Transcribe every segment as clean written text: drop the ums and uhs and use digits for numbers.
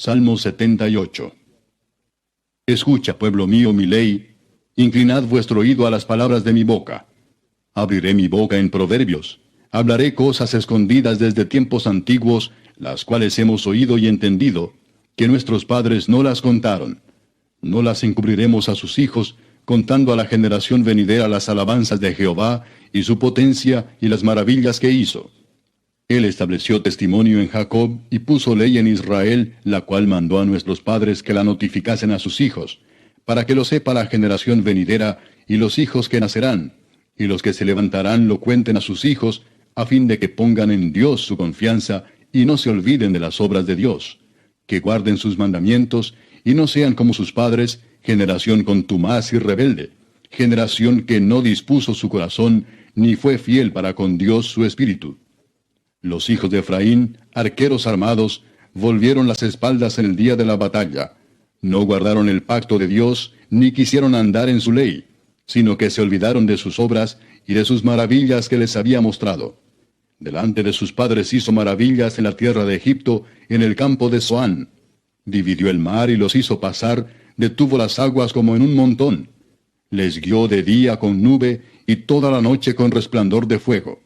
Salmo 78. Escucha, pueblo mío, mi ley, inclinad vuestro oído a las palabras de mi boca. Abriré mi boca en proverbios, hablaré cosas escondidas desde tiempos antiguos, las cuales hemos oído y entendido, que nuestros padres no las contaron. No las encubriremos a sus hijos, contando a la generación venidera las alabanzas de Jehová, y su potencia y las maravillas que hizo. Él estableció testimonio en Jacob y puso ley en Israel, la cual mandó a nuestros padres que la notificasen a sus hijos, para que lo sepa la generación venidera y los hijos que nacerán, y los que se levantarán lo cuenten a sus hijos, a fin de que pongan en Dios su confianza y no se olviden de las obras de Dios, que guarden sus mandamientos y no sean como sus padres, generación contumaz y rebelde, generación que no dispuso su corazón ni fue fiel para con Dios su espíritu. Los hijos de Efraín, arqueros armados, volvieron las espaldas en el día de la batalla. No guardaron el pacto de Dios, ni quisieron andar en su ley, sino que se olvidaron de sus obras y de sus maravillas que les había mostrado. Delante de sus padres hizo maravillas en la tierra de Egipto, en el campo de Zoán. Dividió el mar y los hizo pasar, detuvo las aguas como en un montón. Les guió de día con nube y toda la noche con resplandor de fuego.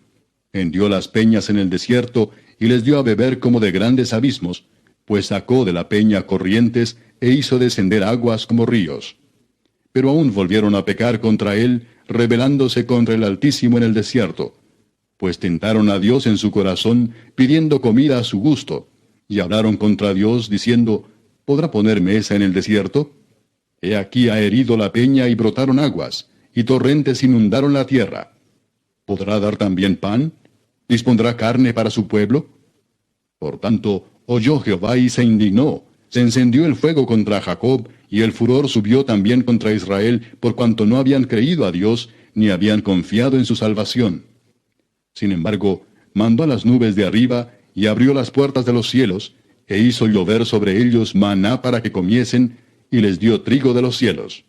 Hendió las peñas en el desierto, y les dio a beber como de grandes abismos, pues sacó de la peña corrientes, e hizo descender aguas como ríos. Pero aún volvieron a pecar contra él, rebelándose contra el Altísimo en el desierto. Pues tentaron a Dios en su corazón, pidiendo comida a su gusto, y hablaron contra Dios, diciendo, ¿podrá poner mesa en el desierto? He aquí ha herido la peña y brotaron aguas, y torrentes inundaron la tierra. ¿Podrá dar también pan? ¿Dispondrá carne para su pueblo? Por tanto, oyó Jehová y se indignó. Se encendió el fuego contra Jacob, y el furor subió también contra Israel, por cuanto no habían creído a Dios, ni habían confiado en su salvación. Sin embargo, mandó a las nubes de arriba, y abrió las puertas de los cielos, e hizo llover sobre ellos maná para que comiesen, y les dio trigo de los cielos.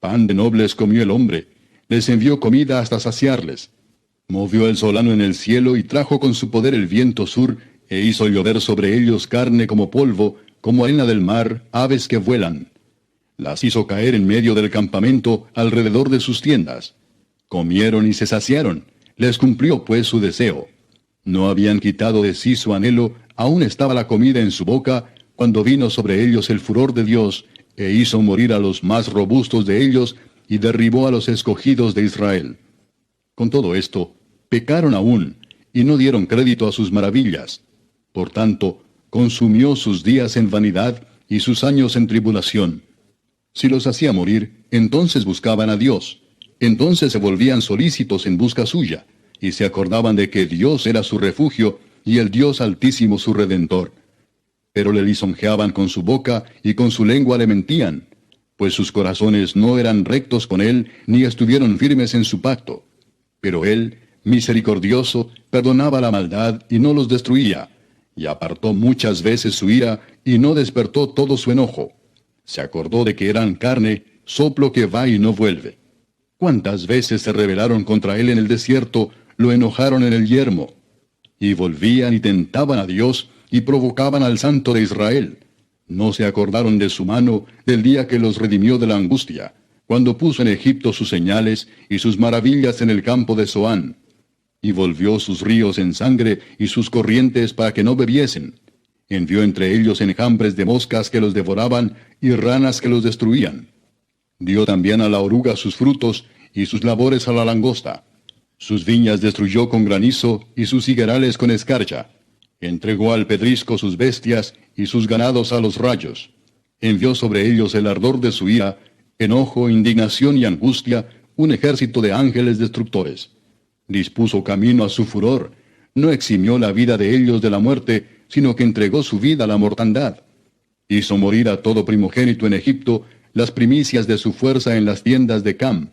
Pan de nobles comió el hombre, les envió comida hasta saciarles. Movió el solano en el cielo y trajo con su poder el viento sur, e hizo llover sobre ellos carne como polvo, como arena del mar, aves que vuelan. Las hizo caer en medio del campamento, alrededor de sus tiendas. Comieron y se saciaron, les cumplió pues su deseo. No habían quitado de sí su anhelo, aún estaba la comida en su boca, cuando vino sobre ellos el furor de Dios, e hizo morir a los más robustos de ellos, y derribó a los escogidos de Israel. Con todo esto, pecaron aún, y no dieron crédito a sus maravillas. Por tanto, consumió sus días en vanidad, y sus años en tribulación. Si los hacía morir, entonces buscaban a Dios. Entonces se volvían solícitos en busca suya, y se acordaban de que Dios era su refugio, y el Dios Altísimo su Redentor. Pero le lisonjeaban con su boca, y con su lengua le mentían, pues sus corazones no eran rectos con él, ni estuvieron firmes en su pacto. Pero él, misericordioso, perdonaba la maldad y no los destruía, y apartó muchas veces su ira, y no despertó todo su enojo. Se acordó de que eran carne, soplo que va y no vuelve. ¿Cuántas veces se rebelaron contra él en el desierto, lo enojaron en el yermo? Y volvían y tentaban a Dios, y provocaban al Santo de Israel. No se acordaron de su mano, del día que los redimió de la angustia, cuando puso en Egipto sus señales y sus maravillas en el campo de Zoán. Y volvió sus ríos en sangre y sus corrientes para que no bebiesen. Envió entre ellos enjambres de moscas que los devoraban y ranas que los destruían. Dio también a la oruga sus frutos y sus labores a la langosta. Sus viñas destruyó con granizo y sus higuerales con escarcha. Entregó al pedrisco sus bestias y sus ganados a los rayos. Envió sobre ellos el ardor de su ira, enojo, indignación y angustia, un ejército de ángeles destructores. Dispuso camino a su furor, no eximió la vida de ellos de la muerte, sino que entregó su vida a la mortandad. Hizo morir a todo primogénito en Egipto, las primicias de su fuerza en las tiendas de Cam.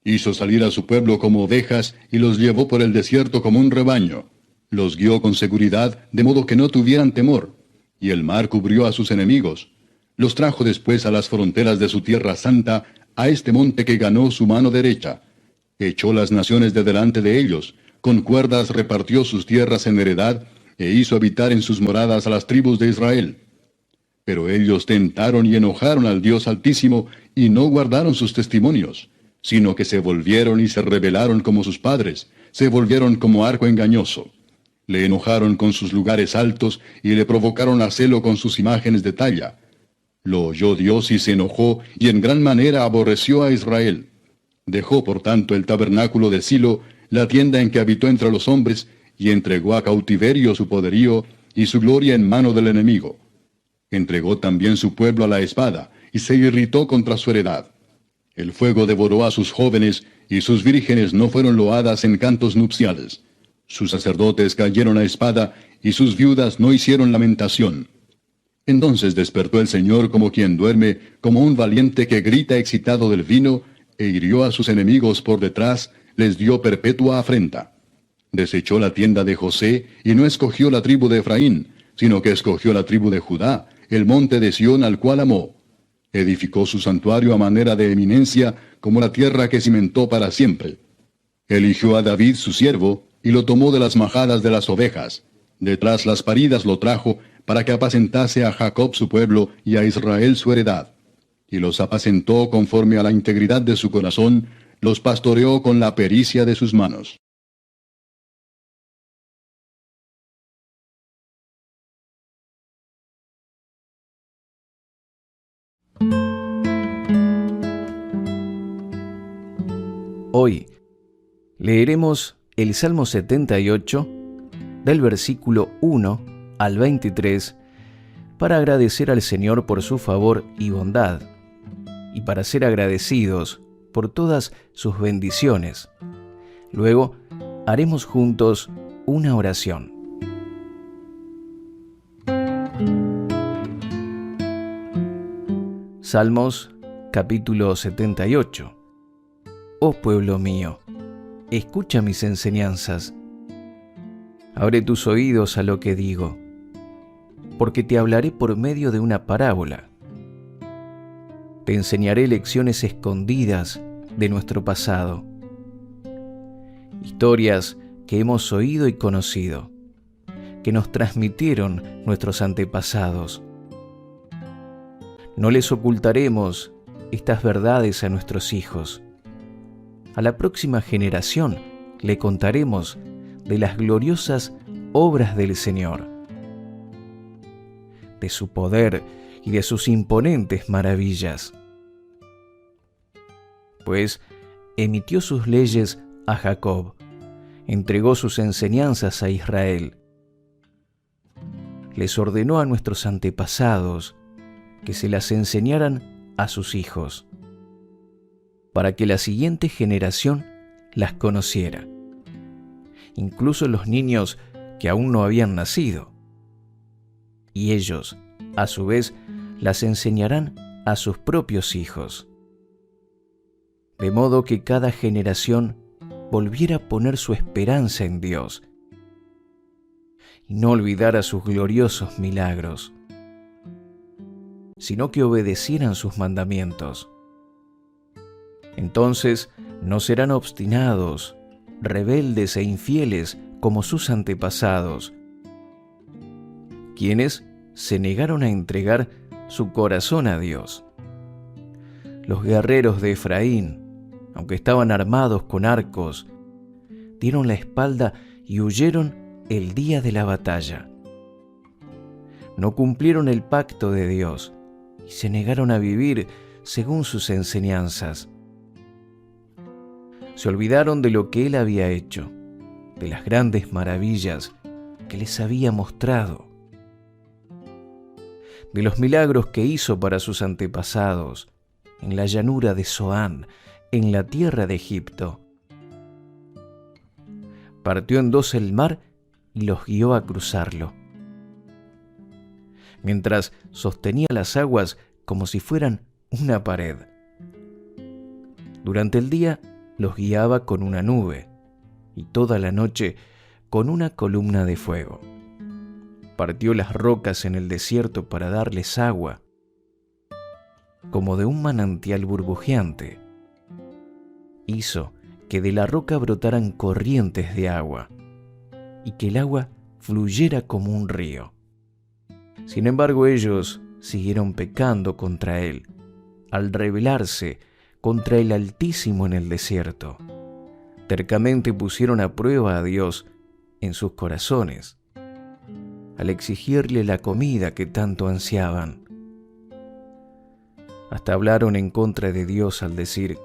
Hizo salir a su pueblo como ovejas, y los llevó por el desierto como un rebaño. Los guió con seguridad, de modo que no tuvieran temor. Y el mar cubrió a sus enemigos. Los trajo después a las fronteras de su tierra santa, a este monte que ganó su mano derecha. Echó las naciones de delante de ellos, con cuerdas repartió sus tierras en heredad, e hizo habitar en sus moradas a las tribus de Israel. Pero ellos tentaron y enojaron al Dios Altísimo, y no guardaron sus testimonios, sino que se volvieron y se rebelaron como sus padres, se volvieron como arco engañoso. Le enojaron con sus lugares altos, y le provocaron a celo con sus imágenes de talla. Lo oyó Dios y se enojó, y en gran manera aborreció a Israel. Dejó por tanto el tabernáculo de Silo, la tienda en que habitó entre los hombres, y entregó a cautiverio su poderío y su gloria en mano del enemigo. Entregó también su pueblo a la espada, y se irritó contra su heredad. El fuego devoró a sus jóvenes, y sus vírgenes no fueron loadas en cantos nupciales. Sus sacerdotes cayeron a espada, y sus viudas no hicieron lamentación. Entonces despertó el Señor como quien duerme, como un valiente que grita excitado del vino, e hirió a sus enemigos por detrás, les dio perpetua afrenta. Desechó la tienda de José, y no escogió la tribu de Efraín, sino que escogió la tribu de Judá, el monte de Sión al cual amó. Edificó su santuario a manera de eminencia, como la tierra que cimentó para siempre. Eligió a David su siervo, y lo tomó de las majadas de las ovejas. Detrás las paridas lo trajo, para que apacentase a Jacob su pueblo, y a Israel su heredad. Y los apacentó conforme a la integridad de su corazón, los pastoreó con la pericia de sus manos. Hoy leeremos el Salmo 78, del versículo 1 al 23, para agradecer al Señor por su favor y bondad, y para ser agradecidos por todas sus bendiciones. Luego haremos juntos una oración. Salmos capítulo 78. Oh pueblo mío, escucha mis enseñanzas. Abre tus oídos a lo que digo, porque te hablaré por medio de una parábola. Te enseñaré lecciones escondidas de nuestro pasado, historias que hemos oído y conocido, que nos transmitieron nuestros antepasados. No les ocultaremos estas verdades a nuestros hijos. A la próxima generación le contaremos de las gloriosas obras del Señor, de su poder y de sus imponentes maravillas. Pues emitió sus leyes a Jacob, entregó sus enseñanzas a Israel. Les ordenó a nuestros antepasados que se las enseñaran a sus hijos, para que la siguiente generación las conociera, incluso los niños que aún no habían nacido. Y ellos, a su vez, las enseñarán a sus propios hijos, de modo que cada generación volviera a poner su esperanza en Dios y no olvidara sus gloriosos milagros, sino que obedecieran sus mandamientos. Entonces no serán obstinados, rebeldes e infieles como sus antepasados, quienes se negaron a entregar su corazón a Dios. Los guerreros de Efraín, aunque estaban armados con arcos, dieron la espalda y huyeron el día de la batalla. No cumplieron el pacto de Dios y se negaron a vivir según sus enseñanzas. Se olvidaron de lo que Él había hecho, de las grandes maravillas que les había mostrado, de los milagros que hizo para sus antepasados en la llanura de Zoán, en la tierra de Egipto. Partió en dos el mar y los guió a cruzarlo, mientras sostenía las aguas como si fueran una pared. Durante el día los guiaba con una nube y toda la noche con una columna de fuego. Partió las rocas en el desierto para darles agua, como de un manantial burbujeante. Hizo que de la roca brotaran corrientes de agua y que el agua fluyera como un río. Sin embargo, ellos siguieron pecando contra Él, al rebelarse contra el Altísimo en el desierto. Tercamente pusieron a prueba a Dios en sus corazones, al exigirle la comida que tanto ansiaban. Hasta hablaron en contra de Dios al decir: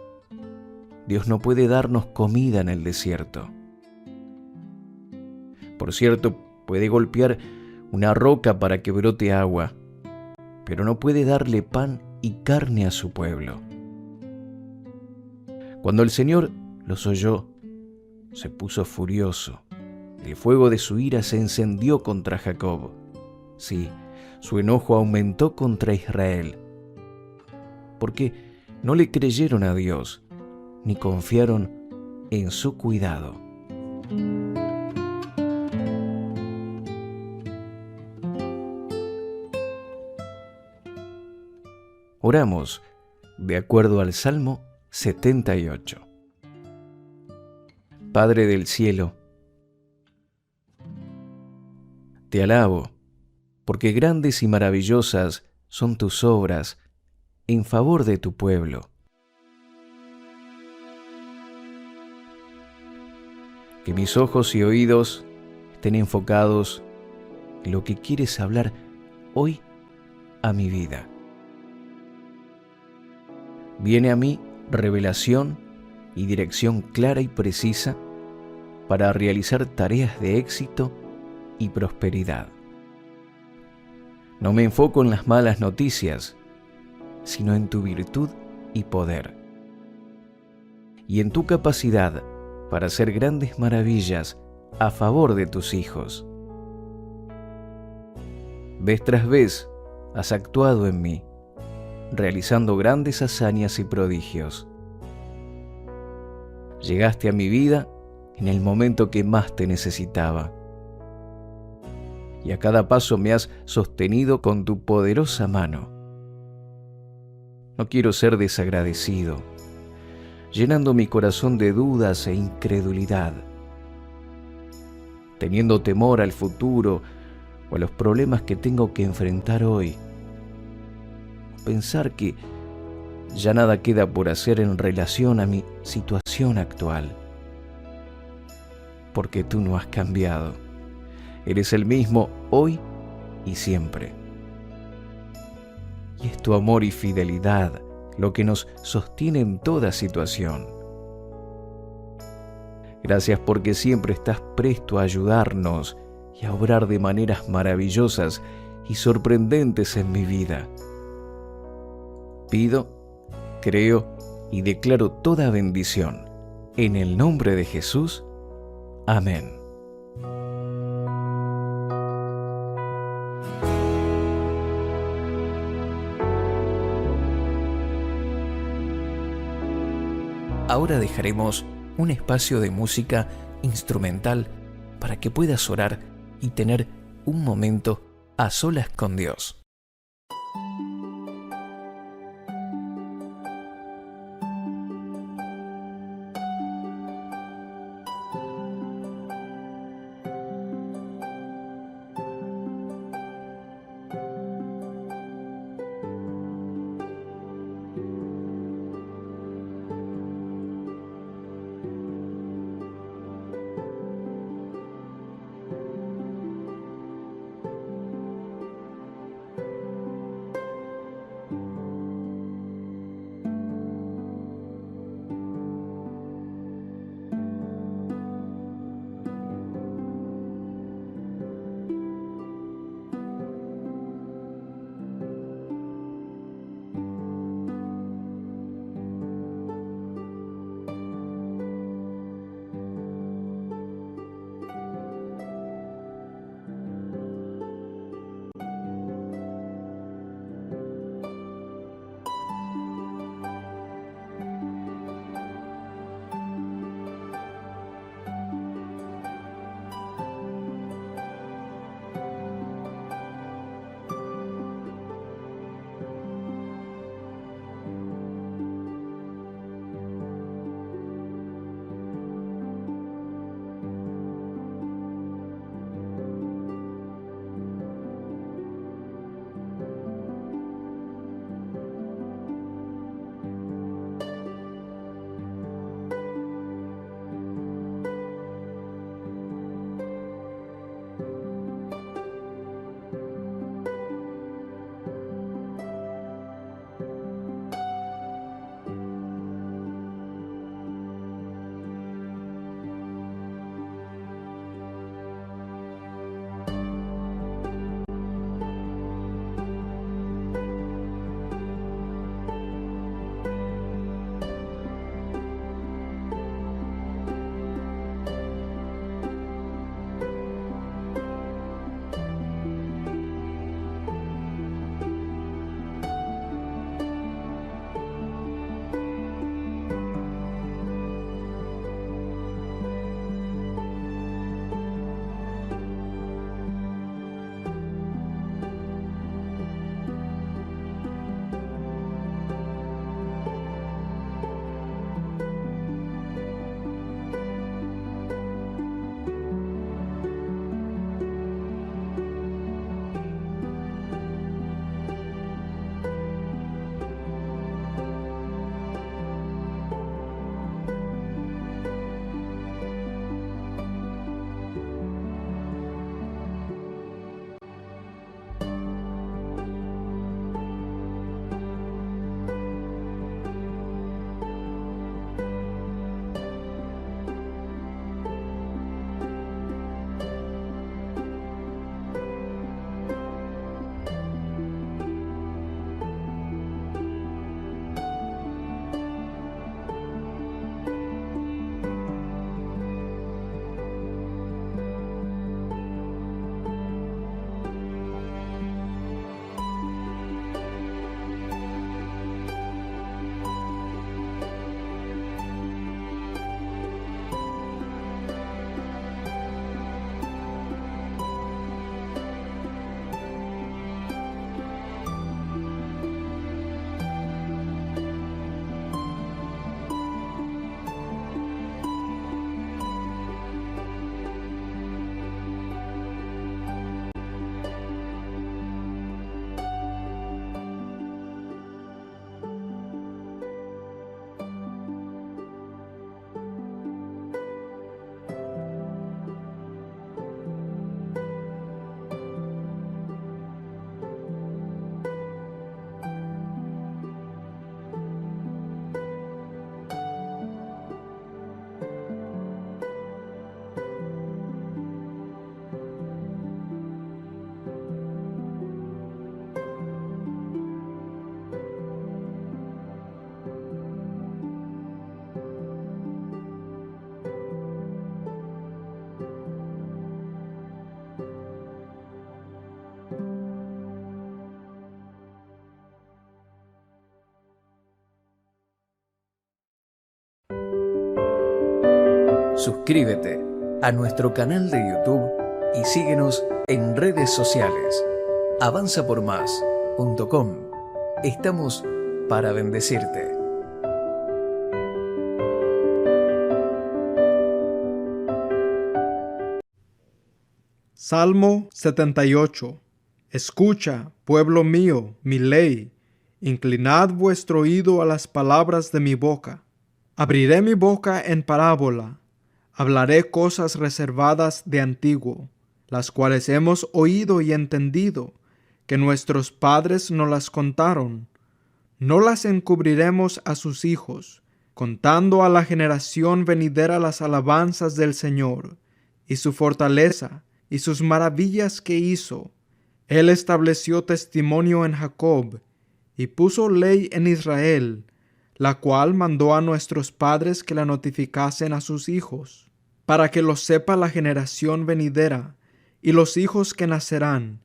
Dios no puede darnos comida en el desierto. Por cierto, puede golpear una roca para que brote agua, pero no puede darle pan y carne a su pueblo. Cuando el Señor los oyó, se puso furioso. El fuego de su ira se encendió contra Jacob. Sí, su enojo aumentó contra Israel, porque no le creyeron a Dios, ni confiaron en su cuidado. Oramos de acuerdo al Salmo 78. Padre del cielo, te alabo, porque grandes y maravillosas son tus obras en favor de tu pueblo. Que mis ojos y oídos estén enfocados en lo que quieres hablar hoy a mi vida. Viene a mí revelación y dirección clara y precisa para realizar tareas de éxito y prosperidad. No me enfoco en las malas noticias, sino en tu virtud y poder, y en tu capacidad para hacer grandes maravillas a favor de tus hijos. Vez tras vez has actuado en mí, realizando grandes hazañas y prodigios. Llegaste a mi vida en el momento que más te necesitaba, y a cada paso me has sostenido con tu poderosa mano. No quiero ser desagradecido, llenando mi corazón de dudas e incredulidad, teniendo temor al futuro o a los problemas que tengo que enfrentar hoy. Pensar que ya nada queda por hacer en relación a mi situación actual. Porque tú no has cambiado. Eres el mismo hoy y siempre. Y es tu amor y fidelidad lo que nos sostiene en toda situación. Gracias porque siempre estás presto a ayudarnos y a obrar de maneras maravillosas y sorprendentes en mi vida. Pido, creo y declaro toda bendición. En el nombre de Jesús. Amén. Ahora dejaremos un espacio de música instrumental para que puedas orar y tener un momento a solas con Dios. Suscríbete a nuestro canal de YouTube y síguenos en redes sociales. avanzapormás.com. Estamos para bendecirte. Salmo 78. Escucha, pueblo mío, mi ley. Inclinad vuestro oído a las palabras de mi boca. Abriré mi boca en parábola. Hablaré cosas reservadas de antiguo, las cuales hemos oído y entendido, que nuestros padres nos las contaron. No las encubriremos a sus hijos, contando a la generación venidera las alabanzas del Señor, y su fortaleza, y sus maravillas que hizo. Él estableció testimonio en Jacob, y puso ley en Israel, la cual mandó a nuestros padres que la notificasen a sus hijos, para que lo sepa la generación venidera, y los hijos que nacerán,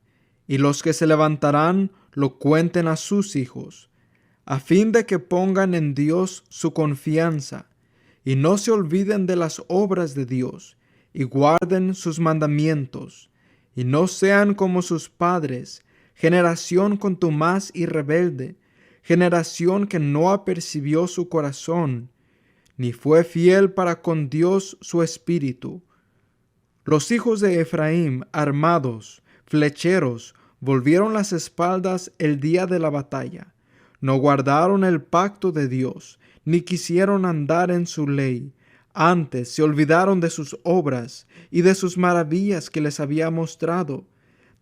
y los que se levantarán lo cuenten a sus hijos, a fin de que pongan en Dios su confianza, y no se olviden de las obras de Dios, y guarden sus mandamientos, y no sean como sus padres, generación contumaz y rebelde, generación que no apercibió su corazón, ni fue fiel para con Dios su espíritu. Los hijos de Efraín, armados, flecheros, volvieron las espaldas el día de la batalla. No guardaron el pacto de Dios, ni quisieron andar en su ley. Antes se olvidaron de sus obras y de sus maravillas que les había mostrado.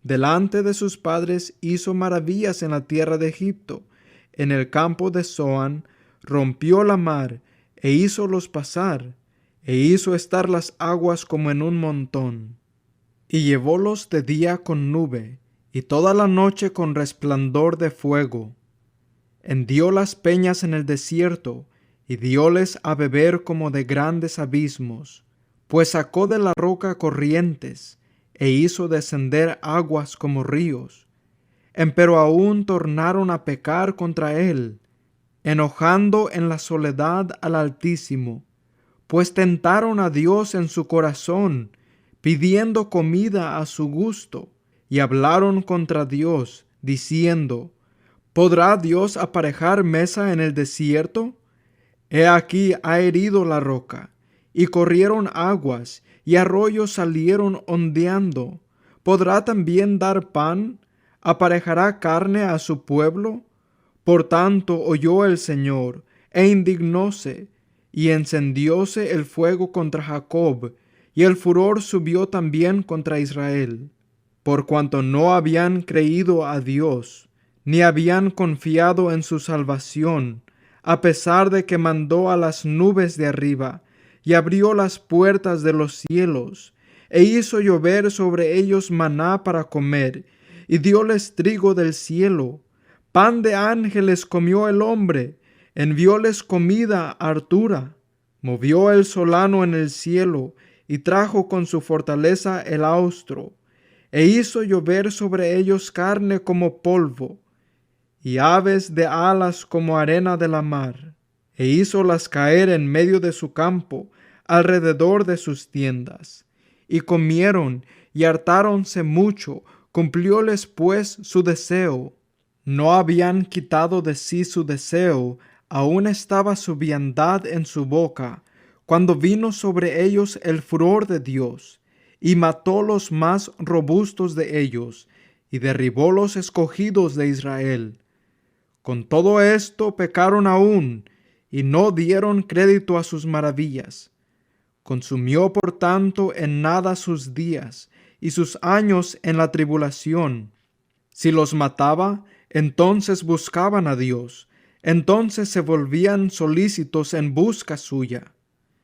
Delante de sus padres hizo maravillas en la tierra de Egipto. En el campo de Zoán rompió la mar e hízolos pasar, e hizo estar las aguas como en un montón. Y llevólos de día con nube, y toda la noche con resplandor de fuego. Hendió las peñas en el desierto, y dióles a beber como de grandes abismos, pues sacó de la roca corrientes, e hizo descender aguas como ríos. Empero aún tornaron a pecar contra él, enojando en la soledad al Altísimo, pues tentaron a Dios en su corazón, pidiendo comida a su gusto, y hablaron contra Dios, diciendo: ¿Podrá Dios aparejar mesa en el desierto? He aquí ha herido la roca, y corrieron aguas, y arroyos salieron ondeando. ¿Podrá también dar pan? ¿Aparejará carne a su pueblo? Por tanto oyó el Señor, e indignóse, y encendióse el fuego contra Jacob, y el furor subió también contra Israel, por cuanto no habían creído a Dios, ni habían confiado en su salvación, a pesar de que mandó a las nubes de arriba, y abrió las puertas de los cielos, e hizo llover sobre ellos maná para comer, y dióles trigo del cielo. Pan de ángeles comió el hombre, envióles comida hartura. Movió el solano en el cielo, y trajo con su fortaleza el austro, e hizo llover sobre ellos carne como polvo, y aves de alas como arena de la mar, e hízolas caer en medio de su campo, alrededor de sus tiendas. Y comieron, y hartáronse mucho, cumplióles pues su deseo. No habían quitado de sí su deseo, aún estaba su viandad en su boca, cuando vino sobre ellos el furor de Dios, y mató los más robustos de ellos, y derribó los escogidos de Israel. Con todo esto pecaron aún, y no dieron crédito a sus maravillas. Consumió por tanto en nada sus días, y sus años en la tribulación. Si los mataba, entonces buscaban a Dios, entonces se volvían solícitos en busca suya.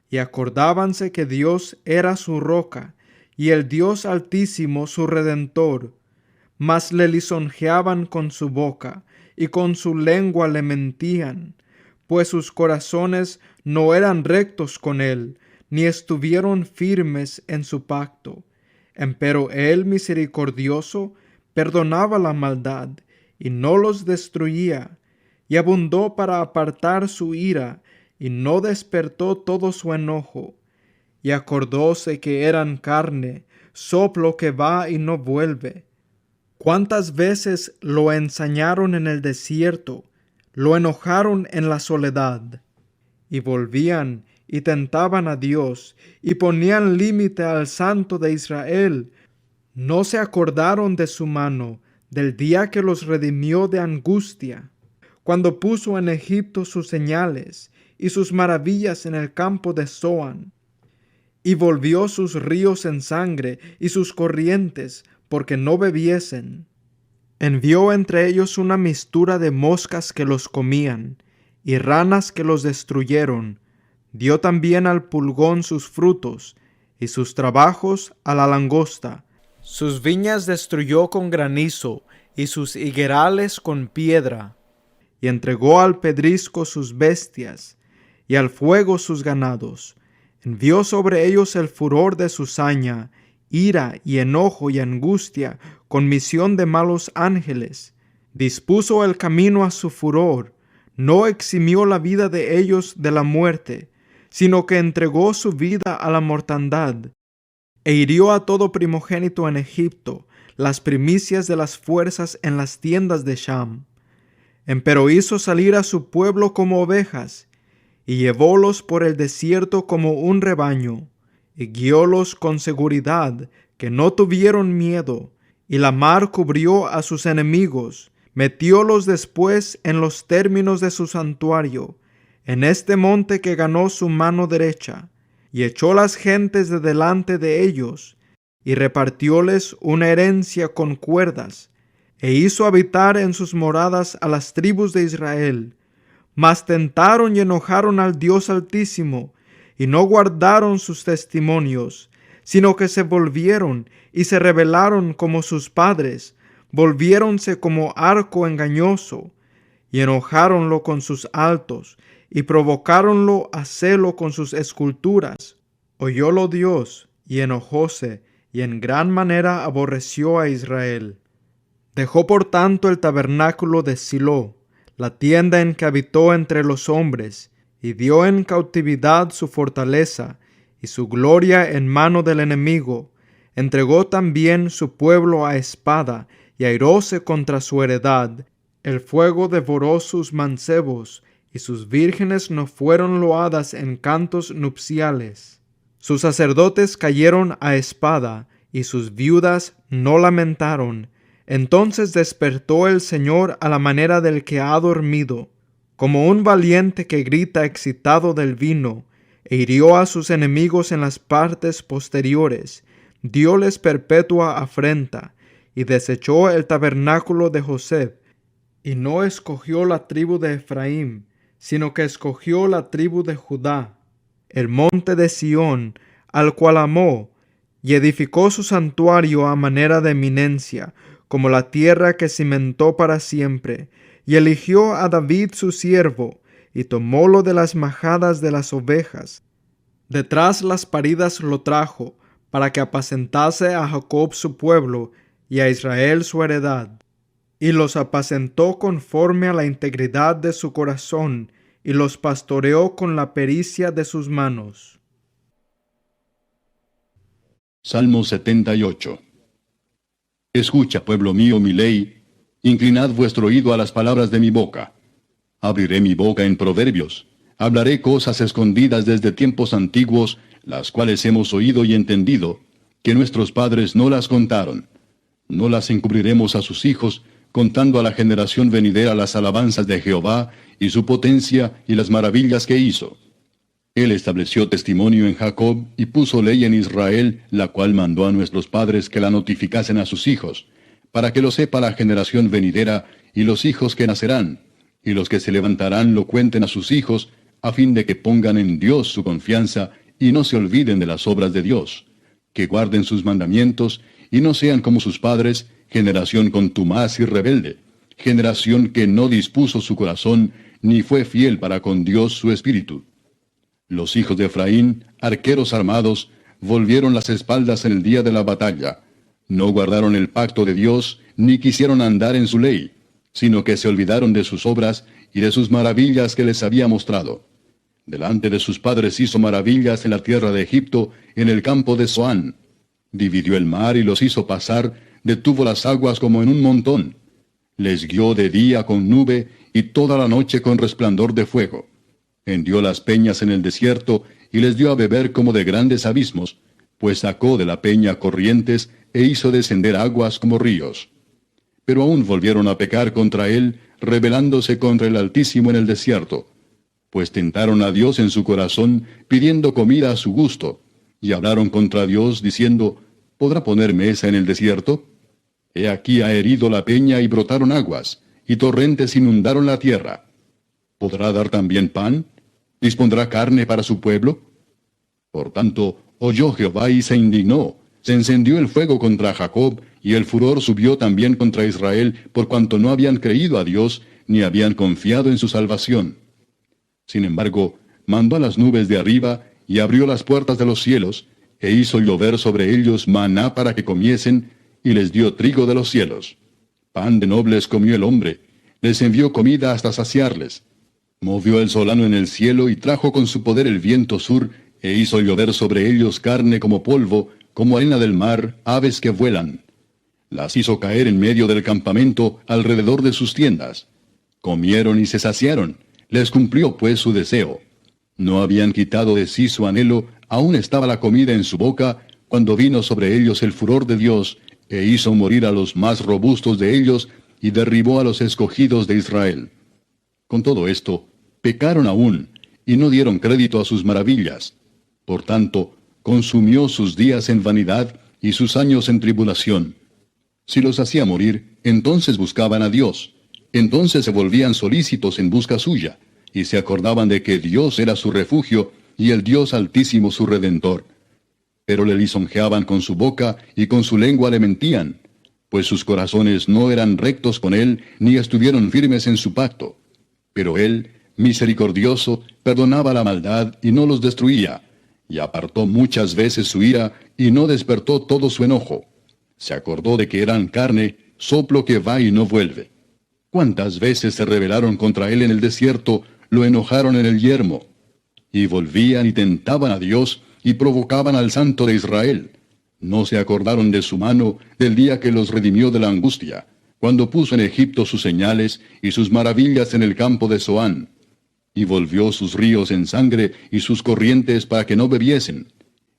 Y acordábanse que Dios era su roca, y el Dios Altísimo su Redentor, mas le lisonjeaban con su boca, y con su lengua le mentían, pues sus corazones no eran rectos con él, ni estuvieron firmes en su pacto. Empero él, misericordioso, perdonaba la maldad, y no los destruía, y abundó para apartar su ira, y no despertó todo su enojo. y acordóse que eran carne, soplo que va y no vuelve. ¿Cuántas veces lo ensañaron en el desierto, lo enojaron en la soledad? Y volvían y tentaban a Dios, y ponían límite al Santo de Israel. No se acordaron de su mano, del día que los redimió de angustia, cuando puso en Egipto sus señales y sus maravillas en el campo de Zoán, y volvió sus ríos en sangre y sus corrientes, porque no bebiesen. Envió entre ellos una mistura de moscas que los comían, y ranas que los destruyeron. Dio también al pulgón sus frutos, y sus trabajos a la langosta. Sus viñas destruyó con granizo, y sus higuerales con piedra. Y entregó al pedrisco sus bestias, y al fuego sus ganados. Envió sobre ellos el furor de su saña, ira y enojo y angustia, con misión de malos ángeles. Dispuso el camino a su furor, no eximió la vida de ellos de la muerte, sino que entregó su vida a la mortandad, e hirió a todo primogénito en Egipto, las primicias de las fuerzas en las tiendas de Sham. Empero hizo salir a su pueblo como ovejas, y llevólos por el desierto como un rebaño, y guiólos con seguridad, que no tuvieron miedo, y la mar cubrió a sus enemigos, metiólos después en los términos de su santuario, en este monte que ganó su mano derecha, y echó las gentes de delante de ellos, y repartióles una herencia con cuerdas, e hizo habitar en sus moradas a las tribus de Israel. Mas tentaron y enojaron al Dios Altísimo, y no guardaron sus testimonios, sino que se volvieron y se rebelaron como sus padres, volviéronse como arco engañoso, y enojáronlo con sus altos, y provocáronlo a celo con sus esculturas. Oyólo Dios, y enojóse, y en gran manera aborreció a Israel. Dejó por tanto el tabernáculo de Silo, la tienda en que habitó entre los hombres, y dio en cautividad su fortaleza, y su gloria en mano del enemigo. Entregó también su pueblo a espada, y airóse contra su heredad. El fuego devoró sus mancebos, y sus vírgenes no fueron loadas en cantos nupciales. Sus sacerdotes cayeron a espada, y sus viudas no lamentaron. Entonces despertó el Señor a la manera del que ha dormido, como un valiente que grita excitado del vino, e hirió a sus enemigos en las partes posteriores, dióles perpetua afrenta, y desechó el tabernáculo de José, y no escogió la tribu de Efraín, sino que escogió la tribu de Judá, el monte de Sión, al cual amó, y edificó su santuario a manera de eminencia, como la tierra que cimentó para siempre, y eligió a David su siervo, y tomólo de las majadas de las ovejas. Detrás las paridas lo trajo, para que apacentase a Jacob su pueblo, y a Israel su heredad. Y los apacentó conforme a la integridad de su corazón, y los pastoreó con la pericia de sus manos. Salmo 78. Escucha, pueblo mío, mi ley, inclinad vuestro oído a las palabras de mi boca. Abriré mi boca en proverbios, hablaré cosas escondidas desde tiempos antiguos, las cuales hemos oído y entendido, que nuestros padres no las contaron. No las encubriremos a sus hijos, contando a la generación venidera las alabanzas de Jehová, y su potencia y las maravillas que hizo. Él estableció testimonio en Jacob, y puso ley en Israel, la cual mandó a nuestros padres que la notificasen a sus hijos, para que lo sepa la generación venidera, y los hijos que nacerán, y los que se levantarán lo cuenten a sus hijos, a fin de que pongan en Dios su confianza, y no se olviden de las obras de Dios, que guarden sus mandamientos, y no sean como sus padres, generación contumaz y rebelde, generación que no dispuso su corazón, ni fue fiel para con Dios su espíritu. Los hijos de Efraín, arqueros armados, volvieron las espaldas en el día de la batalla. No guardaron el pacto de Dios, ni quisieron andar en su ley, sino que se olvidaron de sus obras y de sus maravillas que les había mostrado. Delante de sus padres hizo maravillas en la tierra de Egipto, en el campo de Zoán. Dividió el mar y los hizo pasar, detuvo las aguas como en un montón. Les guió de día con nube y toda la noche con resplandor de fuego. Hendió las peñas en el desierto y les dio a beber como de grandes abismos, pues sacó de la peña corrientes e hizo descender aguas como ríos. Pero aún volvieron a pecar contra él, rebelándose contra el Altísimo en el desierto, pues tentaron a Dios en su corazón, pidiendo comida a su gusto, y hablaron contra Dios, diciendo, ¿podrá poner mesa en el desierto? He aquí ha herido la peña y brotaron aguas, y torrentes inundaron la tierra. ¿Podrá dar también pan? ¿Dispondrá carne para su pueblo? Por tanto, oyó Jehová y se indignó, se encendió el fuego contra Jacob, y el furor subió también contra Israel, por cuanto no habían creído a Dios, ni habían confiado en su salvación. Sin embargo, mandó a las nubes de arriba, y abrió las puertas de los cielos, e hizo llover sobre ellos maná para que comiesen, y les dio trigo de los cielos. Pan de nobles comió el hombre, les envió comida hasta saciarles. Movió el solano en el cielo, y trajo con su poder el viento sur, e hizo llover sobre ellos carne como polvo, como arena del mar, aves que vuelan. Las hizo caer en medio del campamento, alrededor de sus tiendas. Comieron y se saciaron, les cumplió pues su deseo. No habían quitado de sí su anhelo, aún estaba la comida en su boca, cuando vino sobre ellos el furor de Dios, e hizo morir a los más robustos de ellos, y derribó a los escogidos de Israel. Con todo esto, pecaron aún, y no dieron crédito a sus maravillas. Por tanto, consumió sus días en vanidad, y sus años en tribulación. Si los hacía morir, entonces buscaban a Dios. Entonces se volvían solícitos en busca suya, y se acordaban de que Dios era su refugio, y el Dios Altísimo su Redentor. Pero le lisonjeaban con su boca, y con su lengua le mentían, pues sus corazones no eran rectos con él, ni estuvieron firmes en su pacto. Pero él, misericordioso, perdonaba la maldad, y no los destruía, y apartó muchas veces su ira, y no despertó todo su enojo. Se acordó de que eran carne, soplo que va y no vuelve. ¿Cuántas veces se rebelaron contra él en el desierto, lo enojaron en el yermo? Y volvían y tentaban a Dios, y provocaban al Santo de Israel. No se acordaron de su mano, del día que los redimió de la angustia, cuando puso en Egipto sus señales, y sus maravillas en el campo de Zoán. Y volvió sus ríos en sangre, y sus corrientes para que no bebiesen.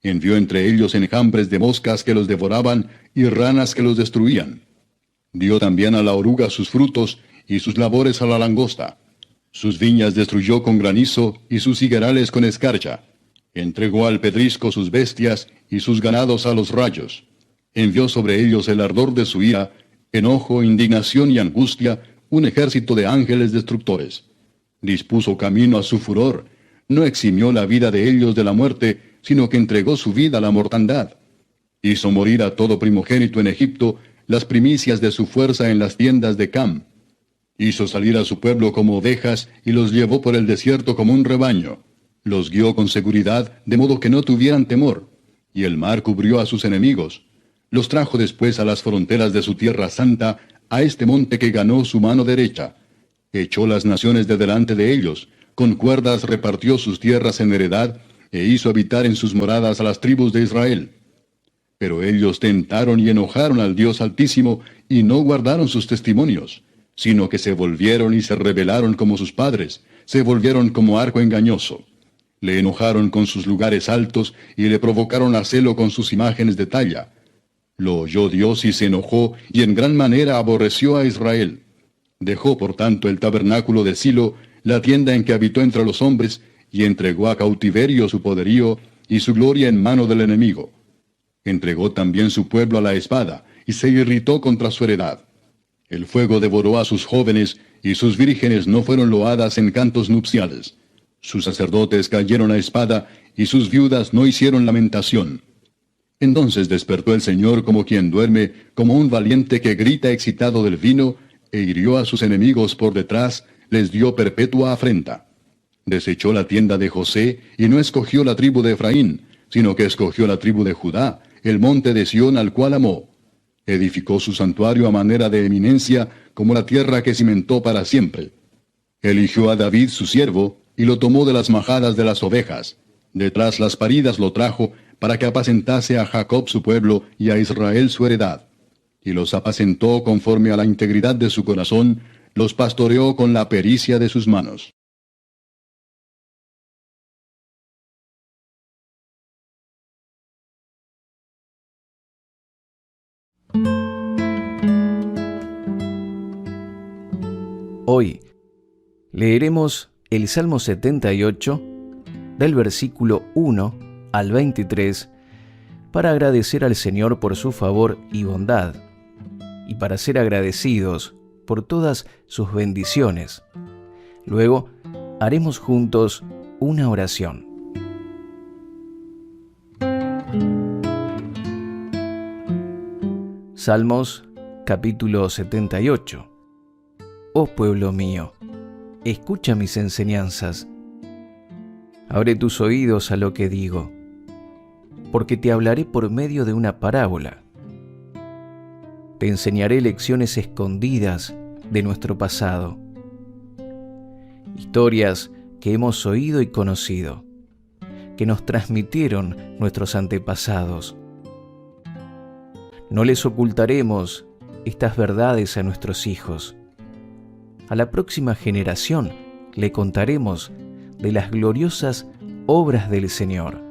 Envió entre ellos enjambres de moscas que los devoraban, y ranas que los destruían. Dio también a la oruga sus frutos, y sus labores a la langosta. Sus viñas destruyó con granizo, y sus higuerales con escarcha. Entregó al pedrisco sus bestias, y sus ganados a los rayos. Envió sobre ellos el ardor de su ira, enojo, indignación y angustia, un ejército de ángeles destructores. Dispuso camino a su furor, no eximió la vida de ellos de la muerte, sino que entregó su vida a la mortandad. Hizo morir a todo primogénito en Egipto, las primicias de su fuerza en las tiendas de Cam. Hizo salir a su pueblo como ovejas, y los llevó por el desierto como un rebaño. Los guió con seguridad, de modo que no tuvieran temor. Y el mar cubrió a sus enemigos. Los trajo después a las fronteras de su tierra santa, a este monte que ganó su mano derecha. Echó las naciones de delante de ellos, con cuerdas repartió sus tierras en heredad, e hizo habitar en sus moradas a las tribus de Israel. Pero ellos tentaron y enojaron al Dios Altísimo, y no guardaron sus testimonios, sino que se volvieron y se rebelaron como sus padres, se volvieron como arco engañoso. Le enojaron con sus lugares altos, y le provocaron a celo con sus imágenes de talla. Lo oyó Dios y se enojó, y en gran manera aborreció a Israel. Dejó por tanto el tabernáculo de Silo, la tienda en que habitó entre los hombres, y entregó a cautiverio su poderío, y su gloria en mano del enemigo. Entregó también su pueblo a la espada, y se irritó contra su heredad. El fuego devoró a sus jóvenes, y sus vírgenes no fueron loadas en cantos nupciales. Sus sacerdotes cayeron a espada, y sus viudas no hicieron lamentación. Entonces despertó el Señor como quien duerme, como un valiente que grita excitado del vino, e hirió a sus enemigos por detrás, les dio perpetua afrenta. Desechó la tienda de José, y no escogió la tribu de Efraín, sino que escogió la tribu de Judá, el monte de Sión al cual amó. Edificó su santuario a manera de eminencia, como la tierra que cimentó para siempre. Eligió a David su siervo, y lo tomó de las majadas de las ovejas. Detrás las paridas lo trajo, para que apacentase a Jacob su pueblo y a Israel su heredad. Y los apacentó conforme a la integridad de su corazón, los pastoreó con la pericia de sus manos. Hoy leeremos el Salmo 78, del versículo 1 al 23, para agradecer al Señor por su favor y bondad, y para ser agradecidos por todas sus bendiciones. Luego haremos juntos una oración. Salmos capítulo 78. Oh pueblo mío, escucha mis enseñanzas. Abre tus oídos a lo que digo, porque te hablaré por medio de una parábola. Te enseñaré lecciones escondidas de nuestro pasado, historias que hemos oído y conocido, que nos transmitieron nuestros antepasados. No les ocultaremos estas verdades a nuestros hijos. A la próxima generación le contaremos de las gloriosas obras del Señor,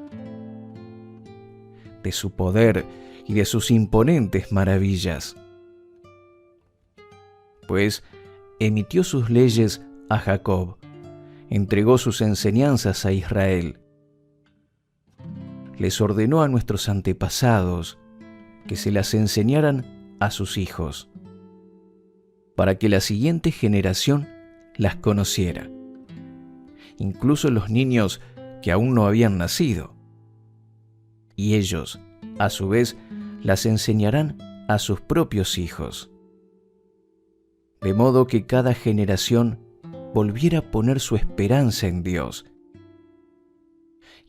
de su poder y de sus imponentes maravillas. Pues emitió sus leyes a Jacob, entregó sus enseñanzas a Israel. Les ordenó a nuestros antepasados que se las enseñaran a sus hijos, para que la siguiente generación las conociera, incluso los niños que aún no habían nacido. Y ellos, a su vez, las enseñarán a sus propios hijos, de modo que cada generación volviera a poner su esperanza en Dios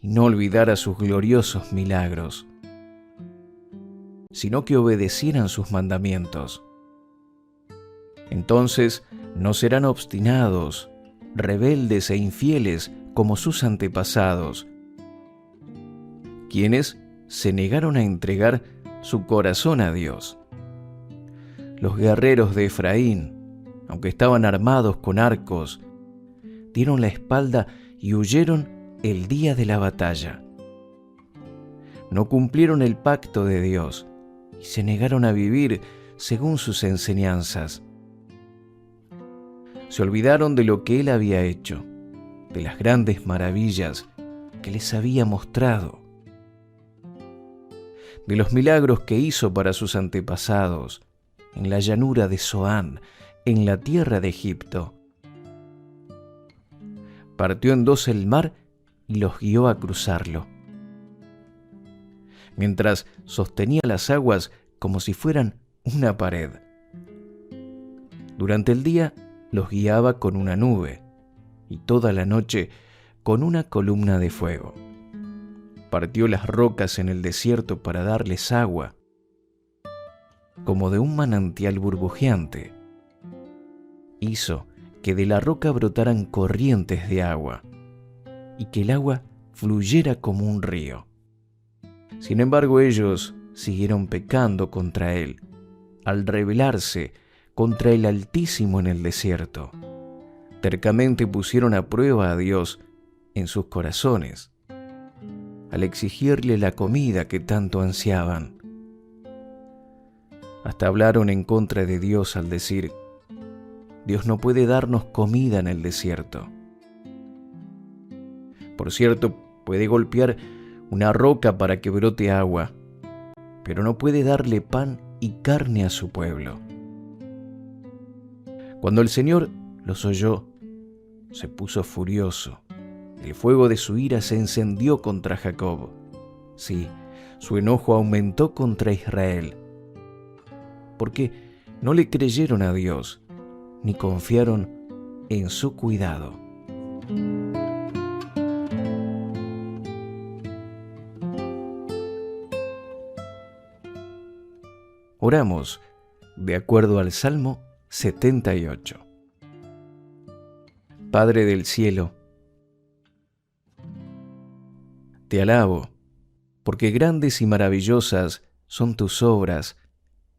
y no olvidara sus gloriosos milagros, sino que obedecieran sus mandamientos. Entonces no serán obstinados, rebeldes e infieles como sus antepasados, quienes se negaron a entregar su corazón a Dios. Los guerreros de Efraín, aunque estaban armados con arcos, dieron la espalda y huyeron el día de la batalla. No cumplieron el pacto de Dios y se negaron a vivir según sus enseñanzas. Se olvidaron de lo que Él había hecho, de las grandes maravillas que les había mostrado, de los milagros que hizo para sus antepasados en la llanura de Zoán, en la tierra de Egipto. Partió en dos el mar y los guió a cruzarlo, mientras sostenía las aguas como si fueran una pared. Durante el día los guiaba con una nube y toda la noche con una columna de fuego. Partió las rocas en el desierto para darles agua, como de un manantial burbujeante. Hizo que de la roca brotaran corrientes de agua y que el agua fluyera como un río. Sin embargo, ellos siguieron pecando contra Él, al rebelarse contra el Altísimo en el desierto. Tercamente pusieron a prueba a Dios en sus corazones, al exigirle la comida que tanto ansiaban. Hasta hablaron en contra de Dios al decir: Dios no puede darnos comida en el desierto. Por cierto, puede golpear una roca para que brote agua, pero no puede darle pan y carne a su pueblo. Cuando el Señor los oyó, se puso furioso. El fuego de su ira se encendió contra Jacob. Sí, su enojo aumentó contra Israel, porque no le creyeron a Dios, ni confiaron en su cuidado. Oramos de acuerdo al Salmo 78. Padre del cielo, Te alabo, porque grandes y maravillosas son tus obras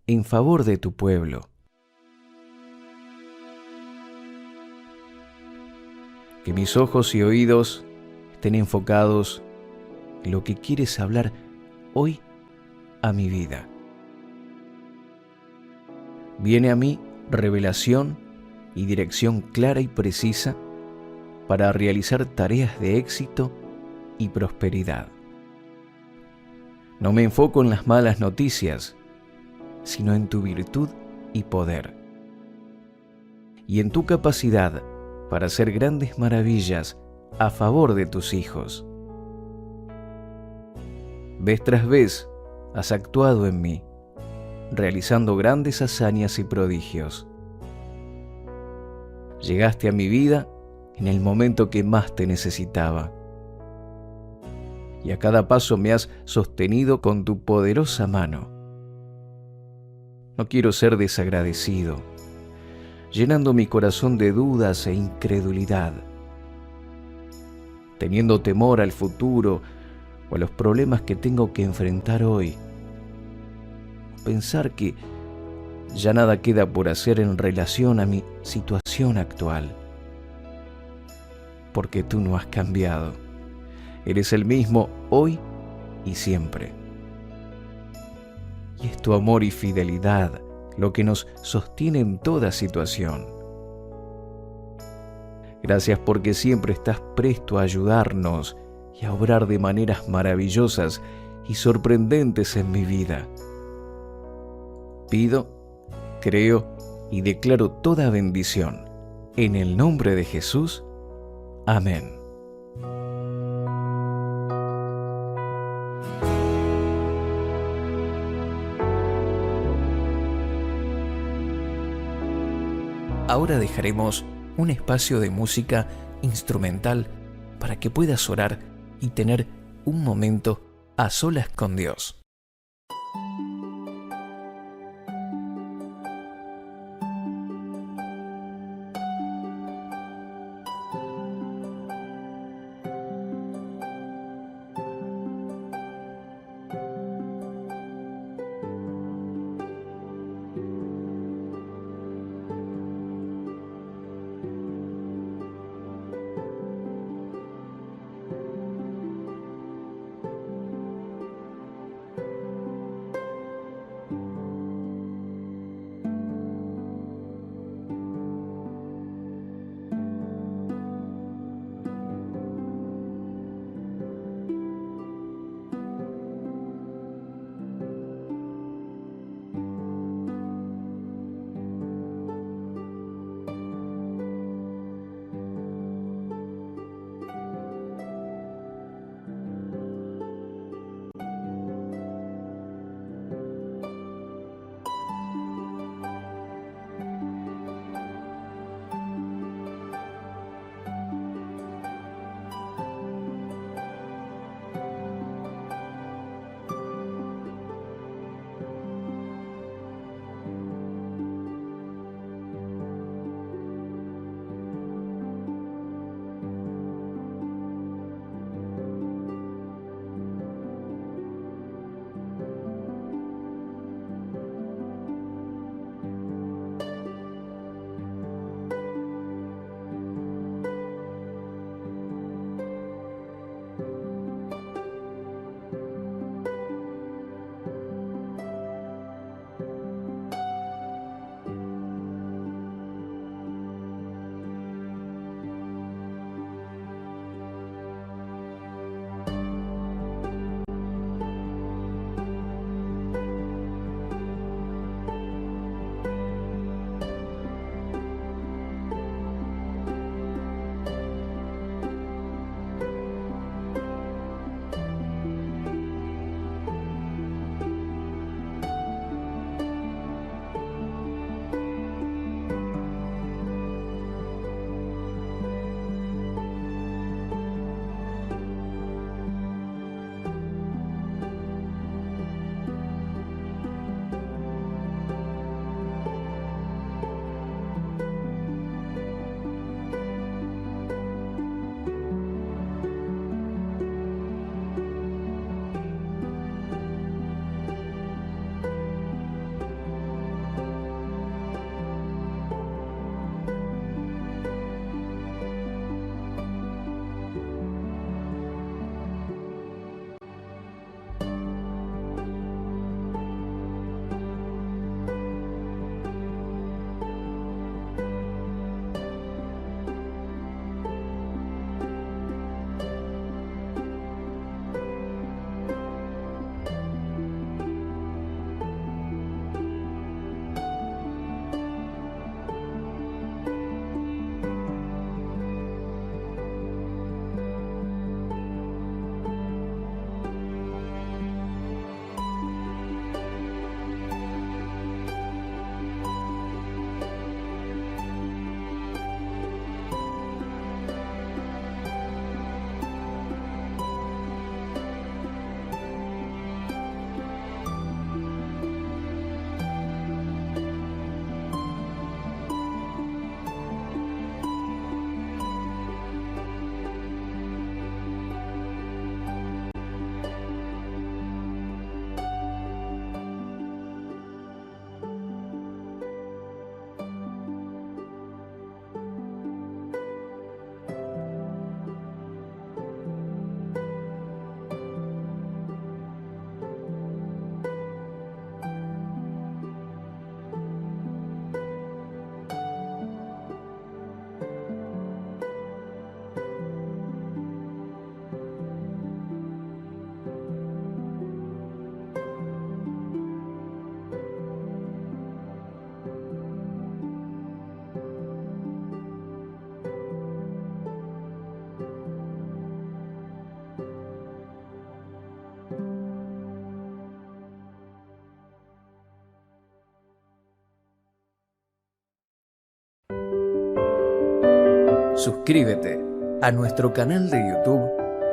en favor de tu pueblo. Que mis ojos y oídos estén enfocados en lo que quieres hablar hoy a mi vida. Viene a mí revelación y dirección clara y precisa para realizar tareas de éxito y prosperidad. No me enfoco en las malas noticias, sino en tu virtud y poder, y en tu capacidad para hacer grandes maravillas a favor de tus hijos. Vez tras vez has actuado en mí, realizando grandes hazañas y prodigios. Llegaste a mi vida en el momento que más te necesitaba, y a cada paso me has sostenido con tu poderosa mano. No quiero ser desagradecido, llenando mi corazón de dudas e incredulidad, teniendo temor al futuro o a los problemas que tengo que enfrentar hoy. Pensar que ya nada queda por hacer en relación a mi situación actual. Porque tú no has cambiado. Eres el mismo hoy y siempre. Y es tu amor y fidelidad lo que nos sostiene en toda situación. Gracias porque siempre estás presto a ayudarnos y a obrar de maneras maravillosas y sorprendentes en mi vida. Pido, creo y declaro toda bendición. En el nombre de Jesús. Amén. Ahora dejaremos un espacio de música instrumental para que puedas orar y tener un momento a solas con Dios. Suscríbete a nuestro canal de YouTube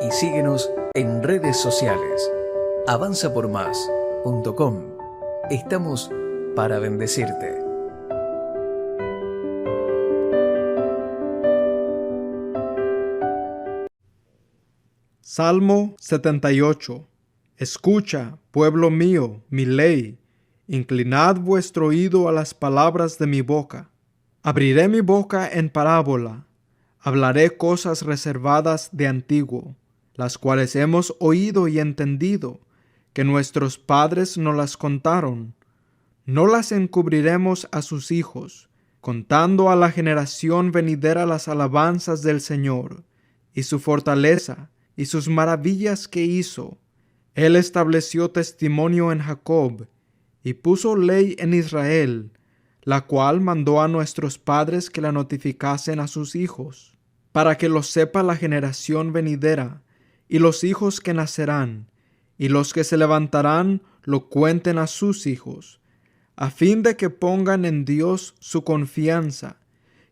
y síguenos en redes sociales. avanzapormás.com. Estamos para bendecirte. Salmo 78. Escucha, pueblo mío, mi ley. Inclinad vuestro oído a las palabras de mi boca. Abriré mi boca en parábola. Hablaré cosas reservadas de antiguo, las cuales hemos oído y entendido, que nuestros padres nos las contaron. No las encubriremos a sus hijos, contando a la generación venidera las alabanzas del Señor, y su fortaleza, y sus maravillas que hizo. Él estableció testimonio en Jacob, y puso ley en Israel, la cual mandó a nuestros padres que la notificasen a sus hijos, para que lo sepa la generación venidera, y los hijos que nacerán, y los que se levantarán lo cuenten a sus hijos, a fin de que pongan en Dios su confianza,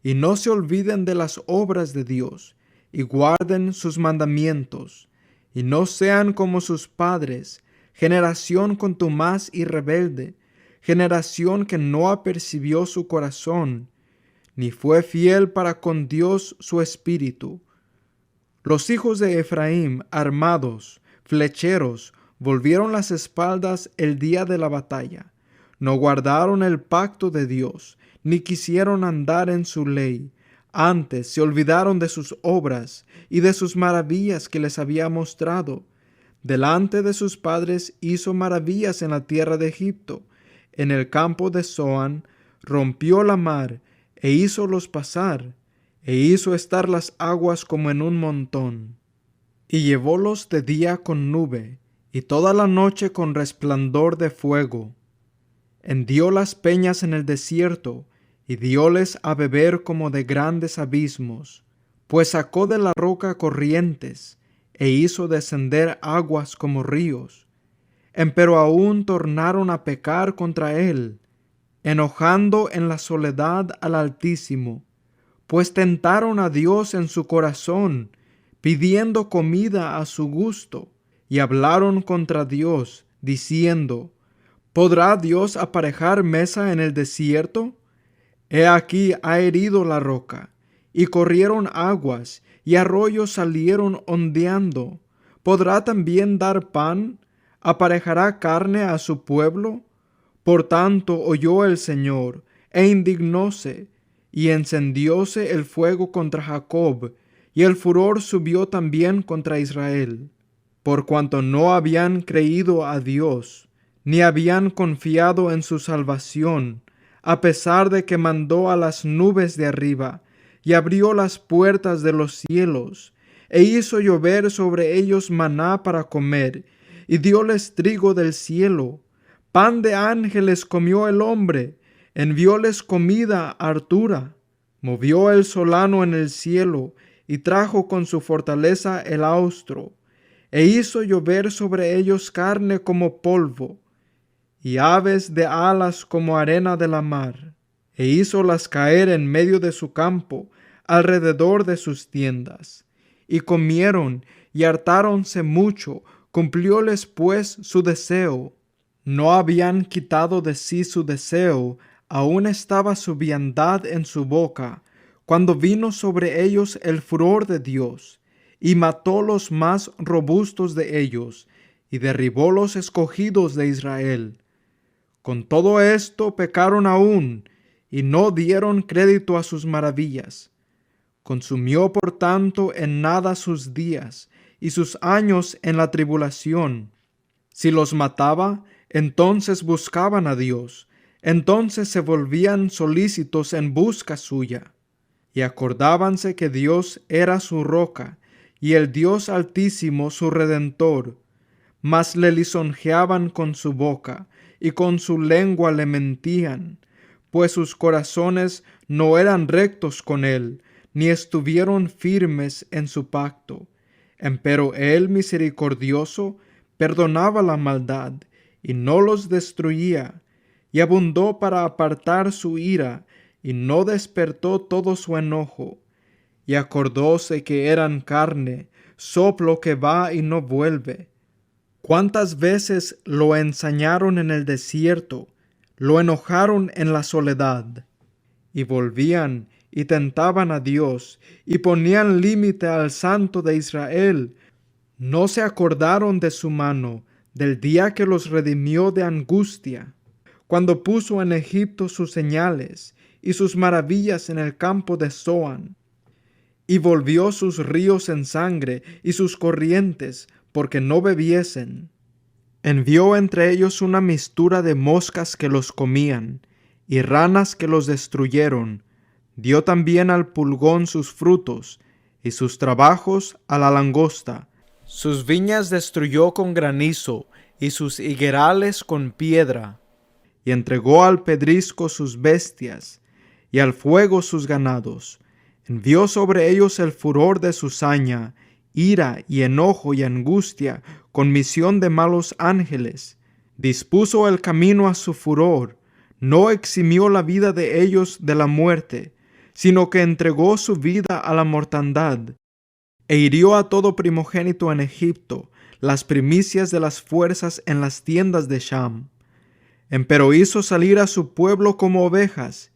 y no se olviden de las obras de Dios, y guarden sus mandamientos, y no sean como sus padres, generación contumaz y rebelde, generación que no apercibió su corazón, ni fue fiel para con Dios su espíritu. Los hijos de Efraín, armados, flecheros, volvieron las espaldas el día de la batalla. No guardaron el pacto de Dios, ni quisieron andar en su ley. Antes se olvidaron de sus obras y de sus maravillas que les había mostrado. Delante de sus padres hizo maravillas en la tierra de Egipto. En el campo de Zoán rompió la mar e hízolos pasar, e hizo estar las aguas como en un montón. Y llevólos de día con nube, y toda la noche con resplandor de fuego. Hendió las peñas en el desierto, y dióles a beber como de grandes abismos, pues sacó de la roca corrientes, e hizo descender aguas como ríos. Empero aún tornaron a pecar contra él, enojando en la soledad al Altísimo, pues tentaron a Dios en su corazón, pidiendo comida a su gusto, y hablaron contra Dios, diciendo: ¿Podrá Dios aparejar mesa en el desierto? He aquí ha herido la roca, y corrieron aguas, y arroyos salieron ondeando. ¿Podrá también dar pan? ¿Aparejará carne a su pueblo? Por tanto oyó el Señor, e indignóse, y encendióse el fuego contra Jacob, y el furor subió también contra Israel, por cuanto no habían creído a Dios, ni habían confiado en su salvación, a pesar de que mandó a las nubes de arriba, y abrió las puertas de los cielos, e hizo llover sobre ellos maná para comer, y dióles trigo del cielo. Pan de ángeles comió el hombre, envióles comida hartura. Movió el solano en el cielo, y trajo con su fortaleza el austro, e hizo llover sobre ellos carne como polvo, y aves de alas como arena de la mar, e hízolas caer en medio de su campo, alrededor de sus tiendas. Y comieron, y hartáronse mucho, cumplióles pues su deseo. No habían quitado de sí su deseo, aún estaba su viandad en su boca, cuando vino sobre ellos el furor de Dios, y mató los más robustos de ellos, y derribó los escogidos de Israel. Con todo esto pecaron aún, y no dieron crédito a sus maravillas. Consumió por tanto en nada sus días, y sus años en la tribulación. Si los mataba, entonces buscaban a Dios, entonces se volvían solícitos en busca suya. Y acordábanse que Dios era su roca, y el Dios Altísimo su Redentor, mas le lisonjeaban con su boca, y con su lengua le mentían, pues sus corazones no eran rectos con él, ni estuvieron firmes en su pacto. Empero él, misericordioso, perdonaba la maldad, y no los destruía, y abundó para apartar su ira, y no despertó todo su enojo. y acordóse que eran carne, soplo que va y no vuelve. ¿Cuántas veces lo ensañaron en el desierto, lo enojaron en la soledad? Y volvían y tentaban a Dios, y ponían límite al Santo de Israel. No se acordaron de su mano, del día que los redimió de angustia, cuando puso en Egipto sus señales y sus maravillas en el campo de Zoán, y volvió sus ríos en sangre y sus corrientes, porque no bebiesen. Envió entre ellos una mistura de moscas que los comían, y ranas que los destruyeron. Dio también al pulgón sus frutos, y sus trabajos a la langosta. Sus viñas destruyó con granizo, y sus higuerales con piedra. Y entregó al pedrisco sus bestias, y al fuego sus ganados. Envió sobre ellos el furor de su saña, ira y enojo y angustia, con misión de malos ángeles. Dispuso el camino a su furor, no eximió la vida de ellos de la muerte, sino que entregó su vida a la mortandad, e hirió a todo primogénito en Egipto, las primicias de las fuerzas en las tiendas de Sham. Empero hizo salir a su pueblo como ovejas,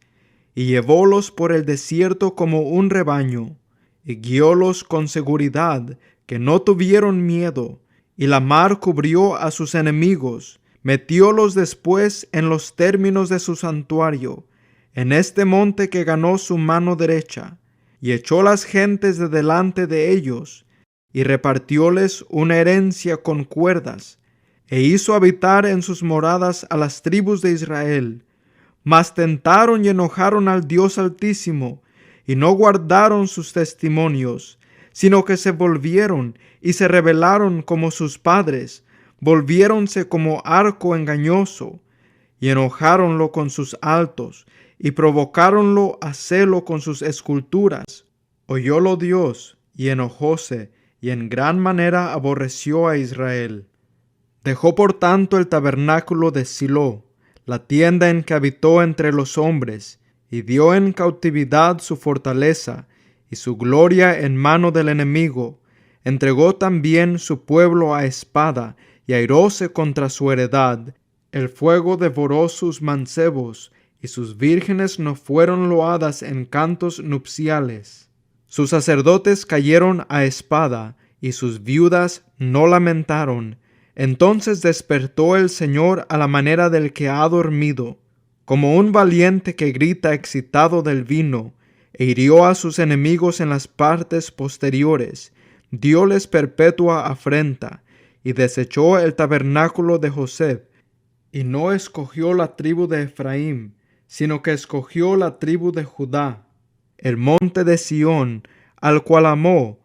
y llevólos por el desierto como un rebaño, y guiólos con seguridad, que no tuvieron miedo, y la mar cubrió a sus enemigos, metiólos después en los términos de su santuario, en este monte que ganó su mano derecha, y echó las gentes de delante de ellos, y repartióles una herencia con cuerdas, e hizo habitar en sus moradas a las tribus de Israel. Mas tentaron y enojaron al Dios Altísimo, y no guardaron sus testimonios, sino que se volvieron y se rebelaron como sus padres, volviéronse como arco engañoso, y enojáronlo con sus altos, y provocáronlo a celo con sus esculturas. Oyólo Dios, y enojóse, y en gran manera aborreció a Israel. Dejó por tanto el tabernáculo de Silo, la tienda en que habitó entre los hombres, y dio en cautividad su fortaleza, y su gloria en mano del enemigo. Entregó también su pueblo a espada, y airóse contra su heredad. El fuego devoró sus mancebos, y sus vírgenes no fueron loadas en cantos nupciales. Sus sacerdotes cayeron a espada, y sus viudas no lamentaron. Entonces despertó el Señor a la manera del que ha dormido, como un valiente que grita excitado del vino, e hirió a sus enemigos en las partes posteriores, dióles perpetua afrenta, y desechó el tabernáculo de José, y no escogió la tribu de Efraín, sino que escogió la tribu de Judá, el monte de Sión, al cual amó,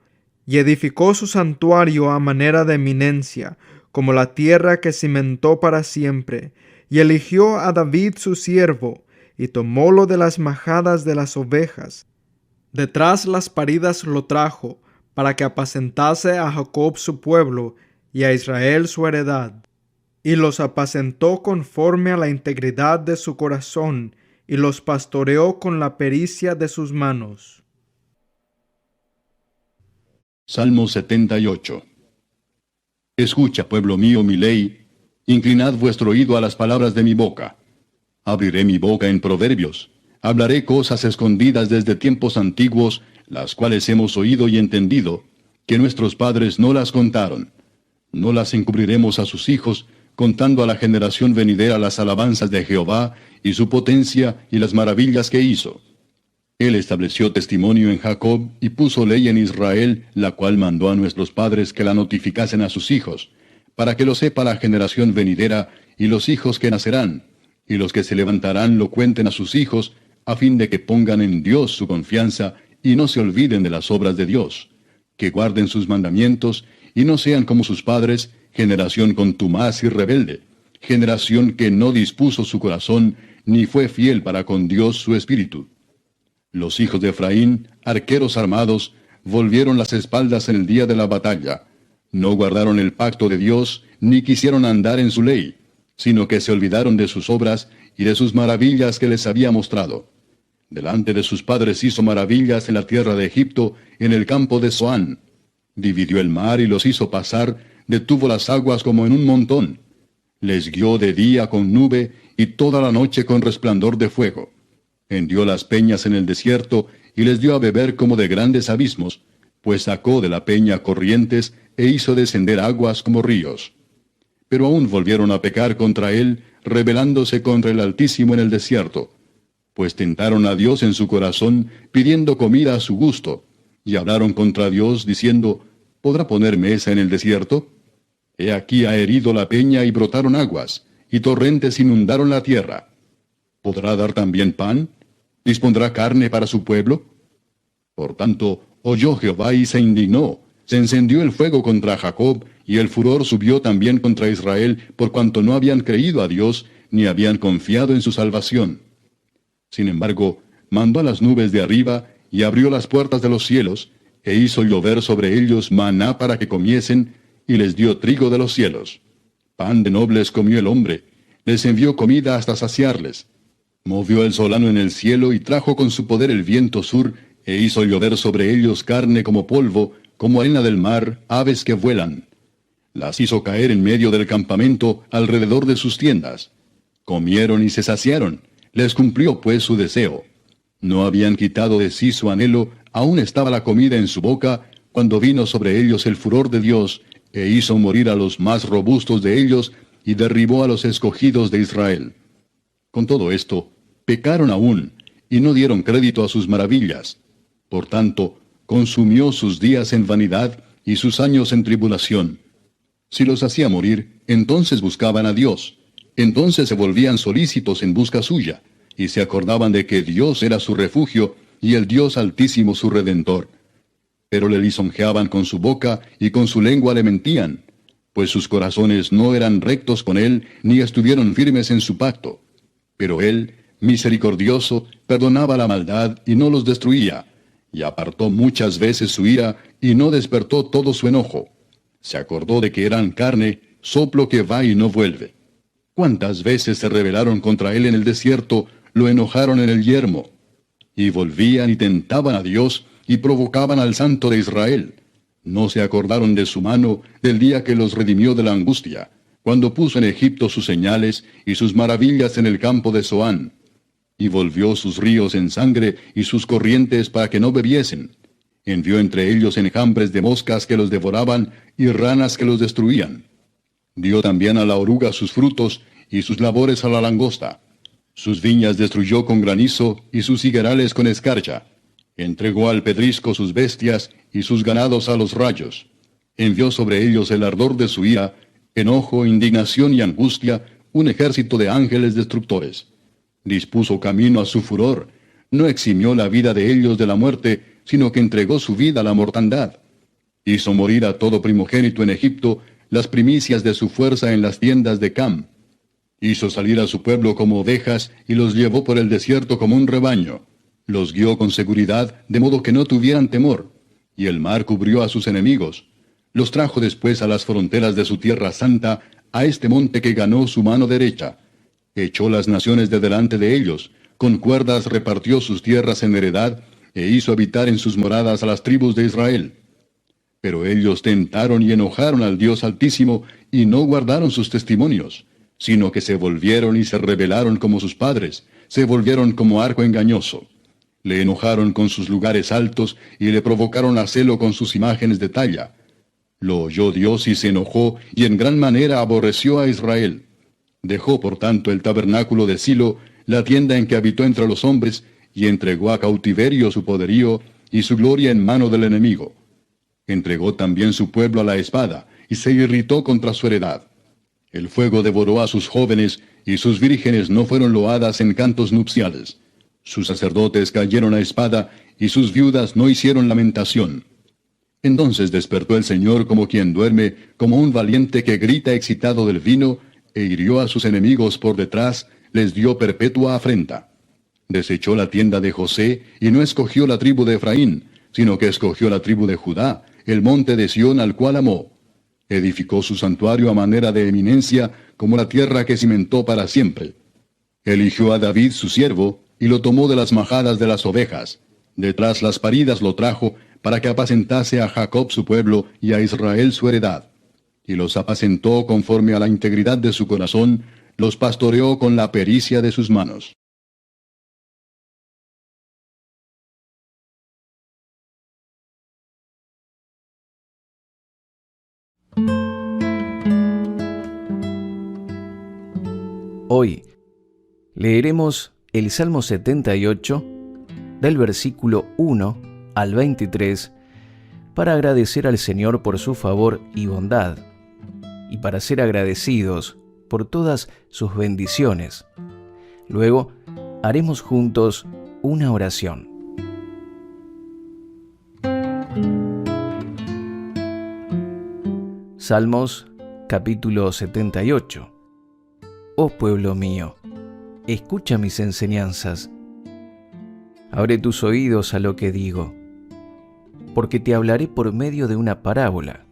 y edificó su santuario a manera de eminencia, como la tierra que cimentó para siempre, y eligió a David su siervo, y tomólo de las majadas de las ovejas. Detrás las paridas lo trajo, para que apacentase a Jacob su pueblo, y a Israel su heredad. Y los apacentó conforme a la integridad de su corazón, y los pastoreó con la pericia de sus manos. Salmo 78. Escucha, pueblo mío, mi ley, inclinad vuestro oído a las palabras de mi boca. Abriré mi boca en proverbios, hablaré cosas escondidas desde tiempos antiguos, las cuales hemos oído y entendido, que nuestros padres no las contaron. No las encubriremos a sus hijos, contando a la generación venidera las alabanzas de Jehová, y su potencia y las maravillas que hizo. Él estableció testimonio en Jacob, y puso ley en Israel, la cual mandó a nuestros padres que la notificasen a sus hijos, para que lo sepa la generación venidera, y los hijos que nacerán, y los que se levantarán lo cuenten a sus hijos, a fin de que pongan en Dios su confianza, y no se olviden de las obras de Dios, que guarden sus mandamientos, y no sean como sus padres, generación contumaz y rebelde, generación que no dispuso su corazón, ni fue fiel para con Dios su espíritu. Los hijos de Efraín, arqueros armados, volvieron las espaldas en el día de la batalla. No guardaron el pacto de Dios, ni quisieron andar en su ley, sino que se olvidaron de sus obras y de sus maravillas que les había mostrado. Delante de sus padres hizo maravillas en la tierra de Egipto, en el campo de Zoán. Dividió el mar y los hizo pasar, detuvo las aguas como en un montón. Les guió de día con nube y toda la noche con resplandor de fuego. Hendió las peñas en el desierto y les dio a beber como de grandes abismos, pues sacó de la peña corrientes e hizo descender aguas como ríos. Pero aún volvieron a pecar contra él, rebelándose contra el Altísimo en el desierto, pues tentaron a Dios en su corazón, pidiendo comida a su gusto, y hablaron contra Dios, diciendo, ¿podrá poner mesa en el desierto? He aquí ha herido la peña y brotaron aguas, y torrentes inundaron la tierra. ¿Podrá dar también pan? ¿Dispondrá carne para su pueblo? Por tanto, oyó Jehová y se indignó. Se encendió el fuego contra Jacob, y el furor subió también contra Israel, por cuanto no habían creído a Dios, ni habían confiado en su salvación. Sin embargo, mandó a las nubes de arriba, y abrió las puertas de los cielos, e hizo llover sobre ellos maná para que comiesen, y les dio trigo de los cielos. Pan de nobles comió el hombre, les envió comida hasta saciarles. Movió el solano en el cielo, y trajo con su poder el viento sur, e hizo llover sobre ellos carne como polvo, como arena del mar, aves que vuelan. Las hizo caer en medio del campamento, alrededor de sus tiendas. Comieron y se saciaron, les cumplió pues su deseo. No habían quitado de sí su anhelo, aún estaba la comida en su boca, cuando vino sobre ellos el furor de Dios, e hizo morir a los más robustos de ellos, y derribó a los escogidos de Israel. Con todo esto, pecaron aún, y no dieron crédito a sus maravillas. Por tanto, consumió sus días en vanidad, y sus años en tribulación. Si los hacía morir, entonces buscaban a Dios. Entonces se volvían solícitos en busca suya, y se acordaban de que Dios era su refugio, y el Dios Altísimo su Redentor. Pero le lisonjeaban con su boca, y con su lengua le mentían, pues sus corazones no eran rectos con él, ni estuvieron firmes en su pacto. Pero él, misericordioso, perdonaba la maldad, y no los destruía, y apartó muchas veces su ira, y no despertó todo su enojo. Se acordó de que eran carne, soplo que va y no vuelve. ¿Cuántas veces se rebelaron contra él en el desierto, lo enojaron en el yermo? Y volvían y tentaban a Dios, y provocaban al Santo de Israel. No se acordaron de su mano, del día que los redimió de la angustia, cuando puso en Egipto sus señales, y sus maravillas en el campo de Zoán. Y volvió sus ríos en sangre, y sus corrientes para que no bebiesen. Envió entre ellos enjambres de moscas que los devoraban, y ranas que los destruían. Dio también a la oruga sus frutos, y sus labores a la langosta. Sus viñas destruyó con granizo, y sus higuerales con escarcha. Entregó al pedrisco sus bestias, y sus ganados a los rayos. Envió sobre ellos el ardor de su ira, enojo, indignación y angustia, un ejército de ángeles destructores. Dispuso camino a su furor, no eximió la vida de ellos de la muerte, sino que entregó su vida a la mortandad. Hizo morir a todo primogénito en Egipto, las primicias de su fuerza en las tiendas de Cam. Hizo salir a su pueblo como ovejas, y los llevó por el desierto como un rebaño. Los guió con seguridad, de modo que no tuvieran temor. Y el mar cubrió a sus enemigos. Los trajo después a las fronteras de su tierra santa, a este monte que ganó su mano derecha. Echó las naciones de delante de ellos, con cuerdas repartió sus tierras en heredad, e hizo habitar en sus moradas a las tribus de Israel. Pero ellos tentaron y enojaron al Dios Altísimo, y no guardaron sus testimonios, sino que se volvieron y se rebelaron como sus padres, se volvieron como arco engañoso. Le enojaron con sus lugares altos, y le provocaron a celo con sus imágenes de talla. Lo oyó Dios y se enojó, y en gran manera aborreció a Israel. Dejó por tanto el tabernáculo de Silo, la tienda en que habitó entre los hombres, y entregó a cautiverio su poderío, y su gloria en mano del enemigo. Entregó también su pueblo a la espada, y se irritó contra su heredad. El fuego devoró a sus jóvenes, y sus vírgenes no fueron loadas en cantos nupciales. Sus sacerdotes cayeron a espada, y sus viudas no hicieron lamentación. Entonces despertó el Señor como quien duerme, como un valiente que grita excitado del vino, e hirió a sus enemigos por detrás, les dio perpetua afrenta. Desechó la tienda de José, y no escogió la tribu de Efraín, sino que escogió la tribu de Judá, el monte de Sión al cual amó. Edificó su santuario a manera de eminencia, como la tierra que cimentó para siempre. Eligió a David su siervo, y lo tomó de las majadas de las ovejas. Detrás las paridas lo trajo, para que apacentase a Jacob su pueblo y a Israel su heredad. Y los apacentó conforme a la integridad de su corazón, los pastoreó con la pericia de sus manos. Hoy leeremos el Salmo 78, del versículo 1 al 23, para agradecer al Señor por su favor y bondad, y para ser agradecidos por todas sus bendiciones. Luego haremos juntos una oración. Salmos capítulo 78. Oh pueblo mío, escucha mis enseñanzas. Abre tus oídos a lo que digo, porque te hablaré por medio de una parábola.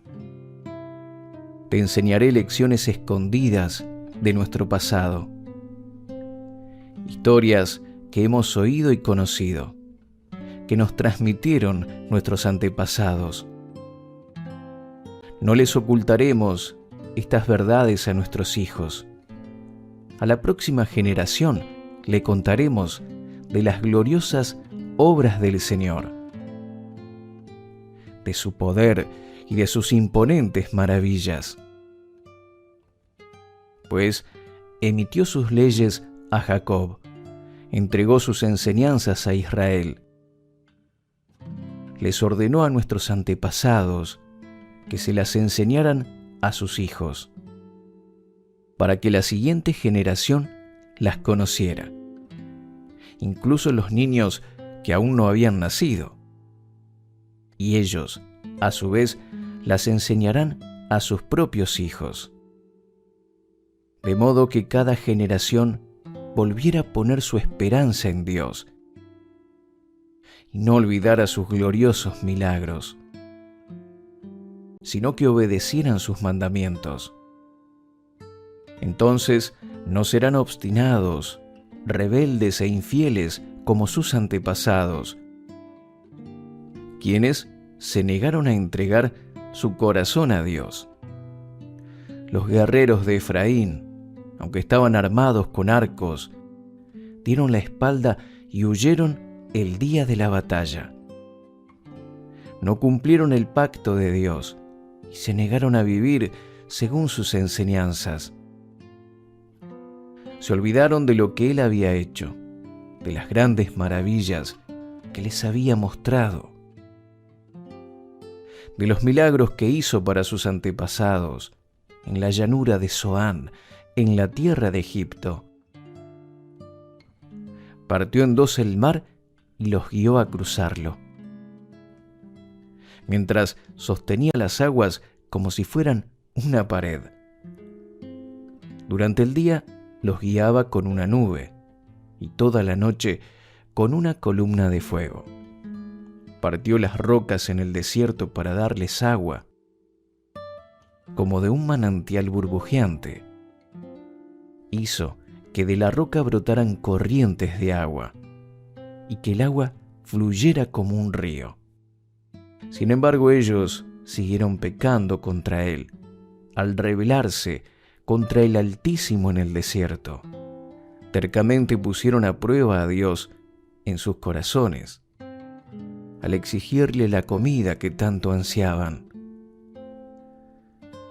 Te enseñaré lecciones escondidas de nuestro pasado, historias que hemos oído y conocido, que nos transmitieron nuestros antepasados. No les ocultaremos estas verdades a nuestros hijos. A la próxima generación le contaremos de las gloriosas obras del Señor, de su poder y de sus imponentes maravillas. Pues emitió sus leyes a Jacob, entregó sus enseñanzas a Israel. Les ordenó a nuestros antepasados que se las enseñaran a sus hijos, para que la siguiente generación las conociera, incluso los niños que aún no habían nacido. Y ellos, a su vez, las enseñarán a sus propios hijos, de modo que cada generación volviera a poner su esperanza en Dios y no olvidara sus gloriosos milagros, sino que obedecieran sus mandamientos. Entonces no serán obstinados, rebeldes e infieles como sus antepasados, quienes se negaron a entregar su corazón a Dios. Los guerreros de Efraín, aunque estaban armados con arcos, dieron la espalda y huyeron el día de la batalla. No cumplieron el pacto de Dios y se negaron a vivir según sus enseñanzas. Se olvidaron de lo que Él había hecho, de las grandes maravillas que les había mostrado, de los milagros que hizo para sus antepasados en la llanura de Zoán, en la tierra de Egipto. Partió en dos el mar y los guió a cruzarlo, mientras sostenía las aguas como si fueran una pared. Durante el día los guiaba con una nube y toda la noche con una columna de fuego. Partió las rocas en el desierto para darles agua, como de un manantial burbujeante. Hizo que de la roca brotaran corrientes de agua y que el agua fluyera como un río. Sin embargo, ellos siguieron pecando contra Él, al rebelarse contra el Altísimo en el desierto. Tercamente pusieron a prueba a Dios en sus corazones, al exigirle la comida que tanto ansiaban.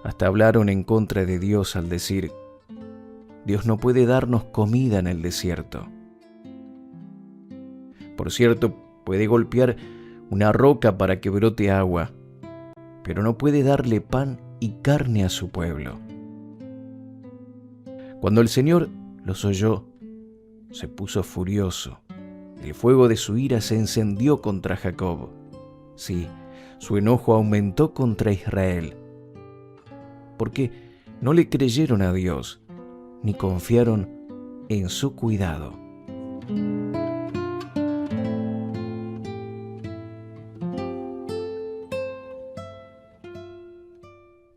Hasta hablaron en contra de Dios al decir: Dios no puede darnos comida en el desierto. Por cierto, puede golpear una roca para que brote agua, pero no puede darle pan y carne a su pueblo. Cuando el Señor los oyó, se puso furioso. El fuego de su ira se encendió contra Jacob. Sí, su enojo aumentó contra Israel, porque no le creyeron a Dios, ni confiaron en su cuidado.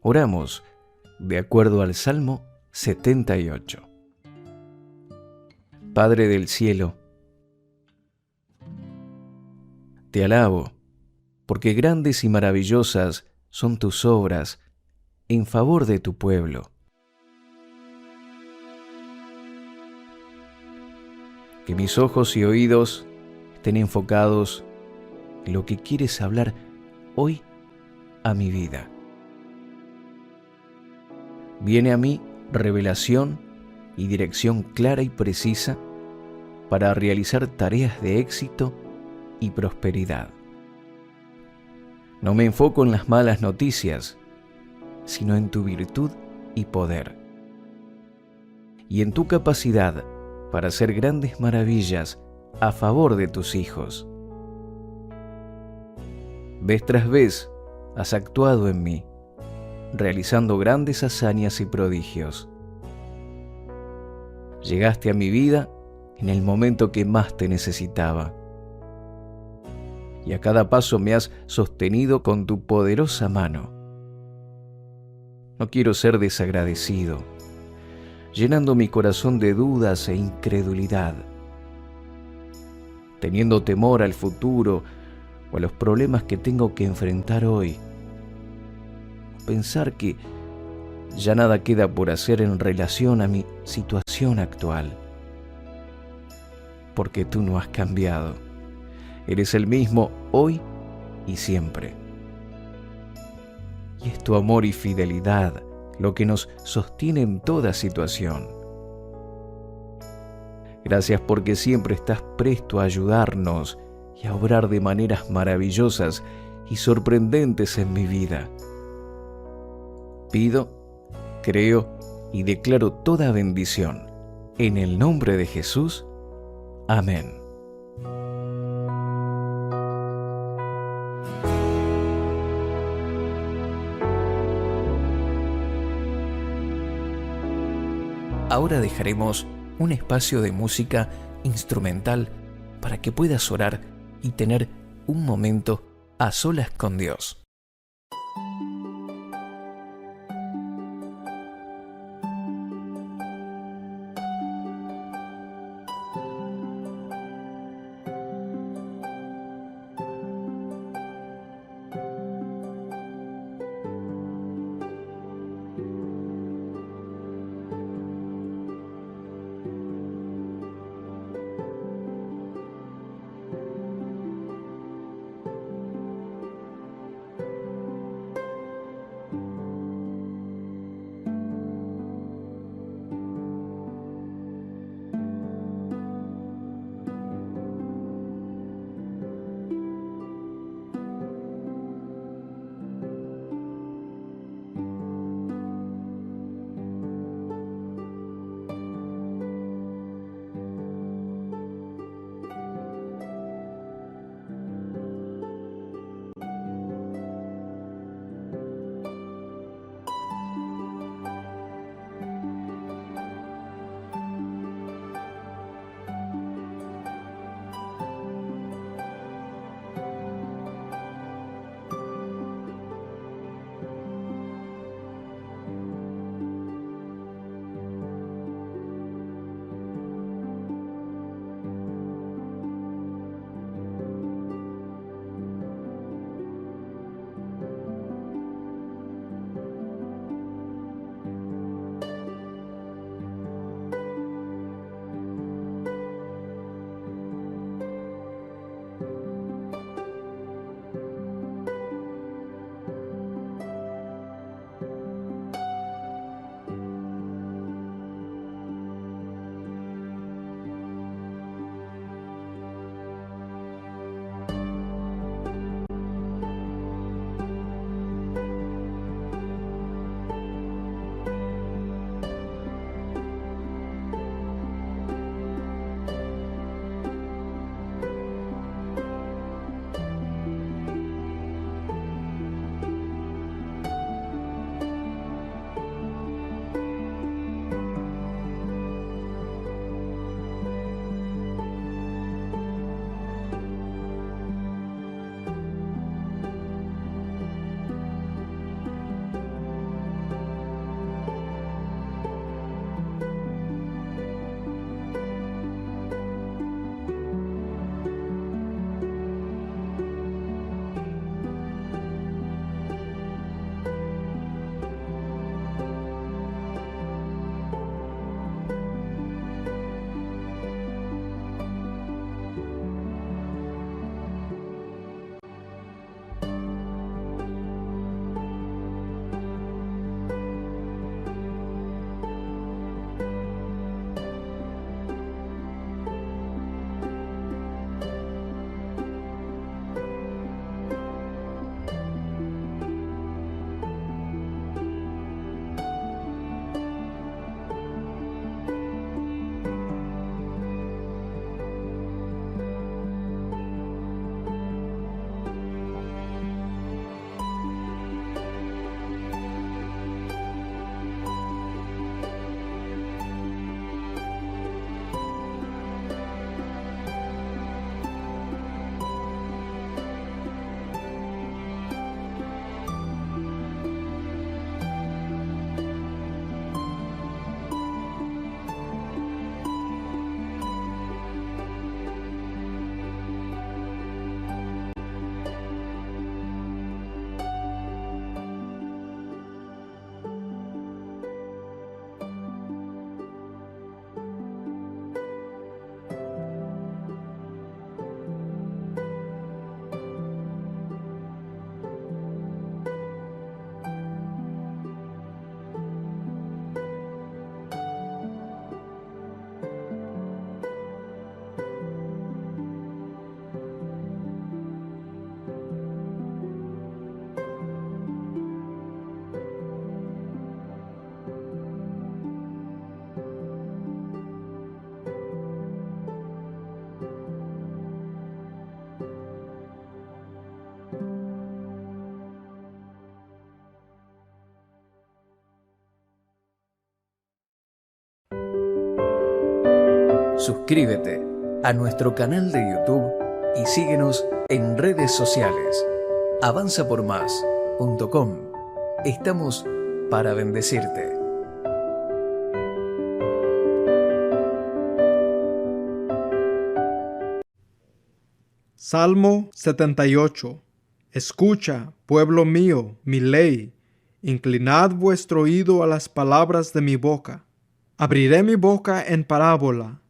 Oramos de acuerdo al Salmo 78. Padre del cielo, Te alabo, porque grandes y maravillosas son tus obras en favor de tu pueblo. Que mis ojos y oídos estén enfocados en lo que quieres hablar hoy a mi vida. Viene a mí revelación y dirección clara y precisa para realizar tareas de éxito y prosperidad. No me enfoco en las malas noticias, sino en tu virtud y poder, y en tu capacidad para hacer grandes maravillas a favor de tus hijos. Vez tras vez has actuado en mí, realizando grandes hazañas y prodigios. Llegaste a mi vida en el momento que más te necesitaba, y a cada paso me has sostenido con tu poderosa mano. No quiero ser desagradecido, llenando mi corazón de dudas e incredulidad, teniendo temor al futuro o a los problemas que tengo que enfrentar hoy. Pensar que ya nada queda por hacer en relación a mi situación actual. Porque tú no has cambiado. Eres el mismo hoy y siempre. Y es tu amor y fidelidad lo que nos sostiene en toda situación. Gracias porque siempre estás presto a ayudarnos y a obrar de maneras maravillosas y sorprendentes en mi vida. Pido, creo y declaro toda bendición. En el nombre de Jesús. Amén. Ahora dejaremos un espacio de música instrumental para que puedas orar y tener un momento a solas con Dios. Suscríbete a nuestro canal de YouTube y síguenos en redes sociales. avanzapormás.com. Estamos para bendecirte. Salmo 78. Escucha, pueblo mío, mi ley. Inclinad vuestro oído a las palabras de mi boca. Abriré mi boca en parábola.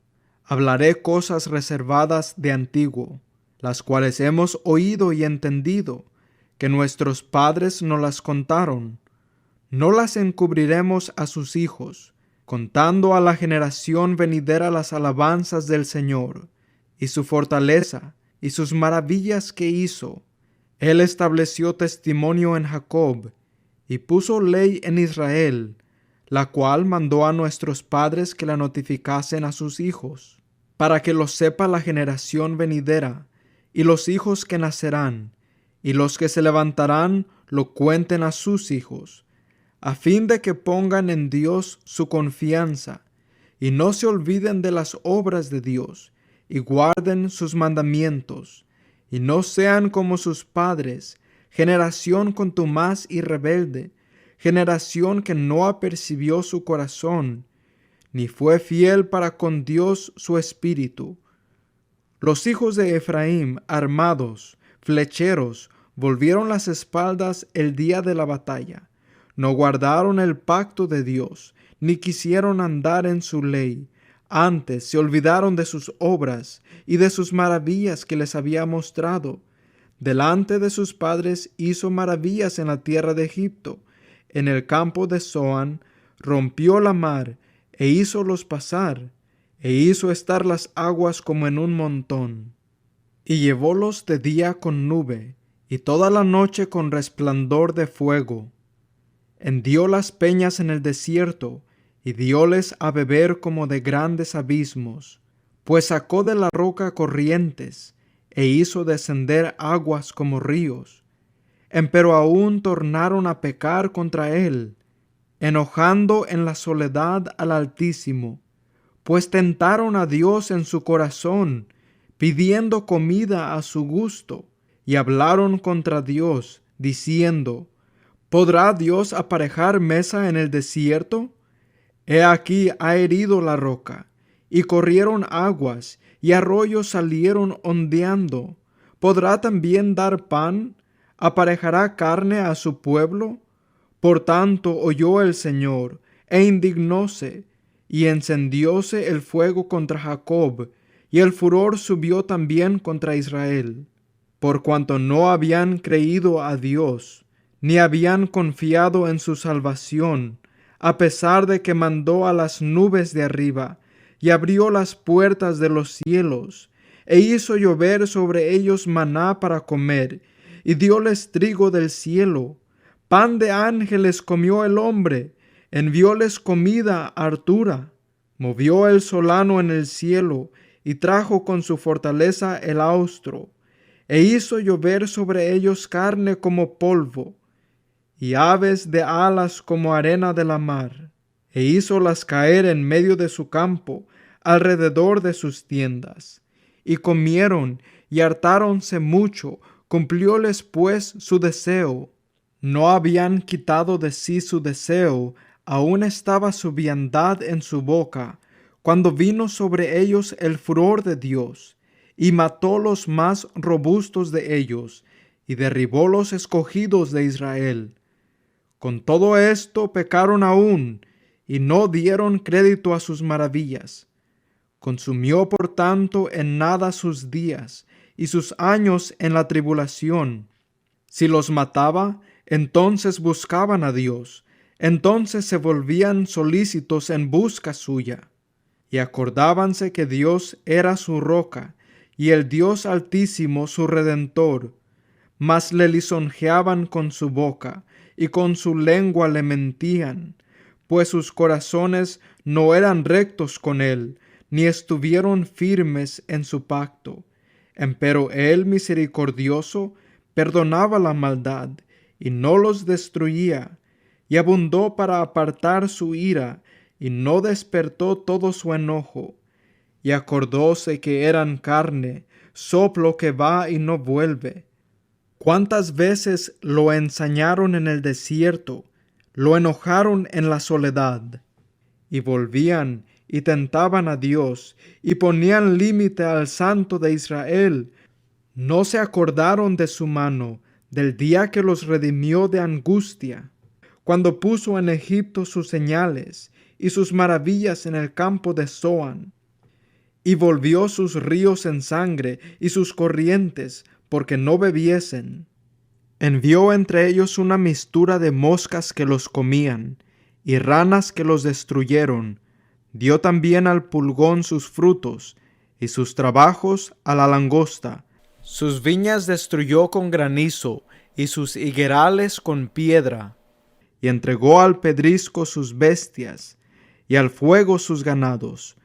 Hablaré cosas reservadas de antiguo, las cuales hemos oído y entendido, que nuestros padres nos las contaron. No las encubriremos a sus hijos, contando a la generación venidera las alabanzas del Señor, y su fortaleza, y sus maravillas que hizo. Él estableció testimonio en Jacob, y puso ley en Israel, la cual mandó a nuestros padres que la notificasen a sus hijos, para que lo sepa la generación venidera, y los hijos que nacerán, y los que se levantarán lo cuenten a sus hijos, a fin de que pongan en Dios su confianza, y no se olviden de las obras de Dios, y guarden sus mandamientos, y no sean como sus padres, generación contumaz y rebelde, generación que no apercibió su corazón, ni fue fiel para con Dios su espíritu. Los hijos de Efraín, armados, flecheros, volvieron las espaldas el día de la batalla. No guardaron el pacto de Dios, ni quisieron andar en su ley. Antes se olvidaron de sus obras y de sus maravillas que les había mostrado. Delante de sus padres hizo maravillas en la tierra de Egipto. En el campo de Zoán rompió la mar e hízolos pasar, e hizo estar las aguas como en un montón. Y llevólos de día con nube, y toda la noche con resplandor de fuego. Hendió las peñas en el desierto, y dióles a beber como de grandes abismos, pues sacó de la roca corrientes, e hizo descender aguas como ríos. Empero aún tornaron a pecar contra él, enojando en la soledad al Altísimo, pues tentaron a Dios en su corazón, pidiendo comida a su gusto, y hablaron contra Dios, diciendo: ¿Podrá Dios aparejar mesa en el desierto? He aquí ha herido la roca, y corrieron aguas, y arroyos salieron ondeando. ¿Podrá también dar pan? ¿Aparejará carne a su pueblo? Por tanto oyó el Señor, e indignóse, y encendióse el fuego contra Jacob, y el furor subió también contra Israel, por cuanto no habían creído a Dios, ni habían confiado en su salvación, a pesar de que mandó a las nubes de arriba, y abrió las puertas de los cielos, e hizo llover sobre ellos maná para comer, y dióles trigo del cielo. Pan de ángeles comió el hombre, envióles comida hartura. Movió el solano en el cielo, y trajo con su fortaleza el austro, e hizo llover sobre ellos carne como polvo, y aves de alas como arena de la mar, e hízolas caer en medio de su campo, alrededor de sus tiendas. Y comieron, y hartáronse mucho, cumplióles pues su deseo. No habían quitado de sí su deseo, aún estaba su viandad en su boca, cuando vino sobre ellos el furor de Dios, y mató los más robustos de ellos, y derribó los escogidos de Israel. Con todo esto pecaron aún, y no dieron crédito a sus maravillas. Consumió por tanto en nada sus días, y sus años en la tribulación. Si los mataba, entonces buscaban a Dios, entonces se volvían solícitos en busca suya. Y acordábanse que Dios era su roca, y el Dios Altísimo su Redentor. Mas le lisonjeaban con su boca, y con su lengua le mentían, pues sus corazones no eran rectos con él, ni estuvieron firmes en su pacto. Empero él, misericordioso, perdonaba la maldad, y no los destruía, y abundó para apartar su ira, y no despertó todo su enojo. y acordóse que eran carne, soplo que va y no vuelve. ¿Cuántas veces lo ensañaron en el desierto, lo enojaron en la soledad? Y volvían y tentaban a Dios, y ponían límite al Santo de Israel. No se acordaron de su mano, del día que los redimió de angustia, cuando puso en Egipto sus señales y sus maravillas en el campo de Zoán, y volvió sus ríos en sangre y sus corrientes, porque no bebiesen. Envió entre ellos una mistura de moscas que los comían, y ranas que los destruyeron. Dio también al pulgón sus frutos, y sus trabajos a la langosta. Sus viñas destruyó con granizo, y sus higuerales con piedra. Y entregó al pedrisco sus bestias, y al fuego sus ganados.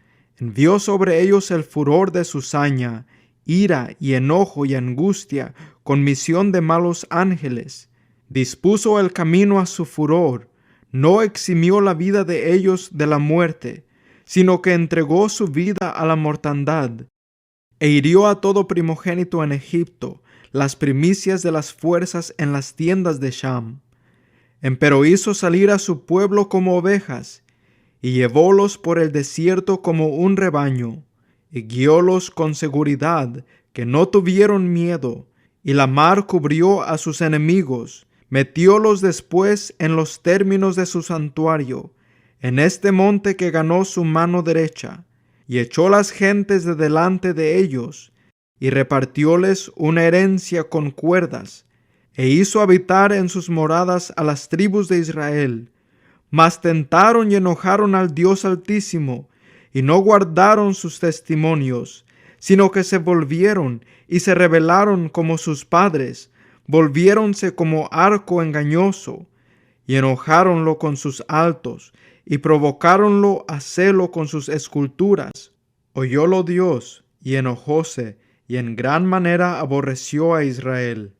Envió sobre ellos el furor de su saña, ira y enojo y angustia, con misión de malos ángeles. Dispuso el camino a su furor, no eximió la vida de ellos de la muerte, sino que entregó su vida a la mortandad, e hirió a todo primogénito en Egipto, las primicias de las fuerzas en las tiendas de Sham. Empero hizo salir a su pueblo como ovejas, y llevólos por el desierto como un rebaño, y guiólos con seguridad, que no tuvieron miedo, y la mar cubrió a sus enemigos, metiólos después en los términos de su santuario, en este monte que ganó su mano derecha, y echó las gentes de delante de ellos, y repartióles una herencia con cuerdas, e hizo habitar en sus moradas a las tribus de Israel. Mas tentaron y enojaron al Dios Altísimo, y no guardaron sus testimonios, sino que se volvieron y se rebelaron como sus padres, volviéronse como arco engañoso, y enojáronlo con sus altos, y provocáronlo a celo con sus esculturas. Oyólo Dios, y enojóse, y en gran manera aborreció a Israel.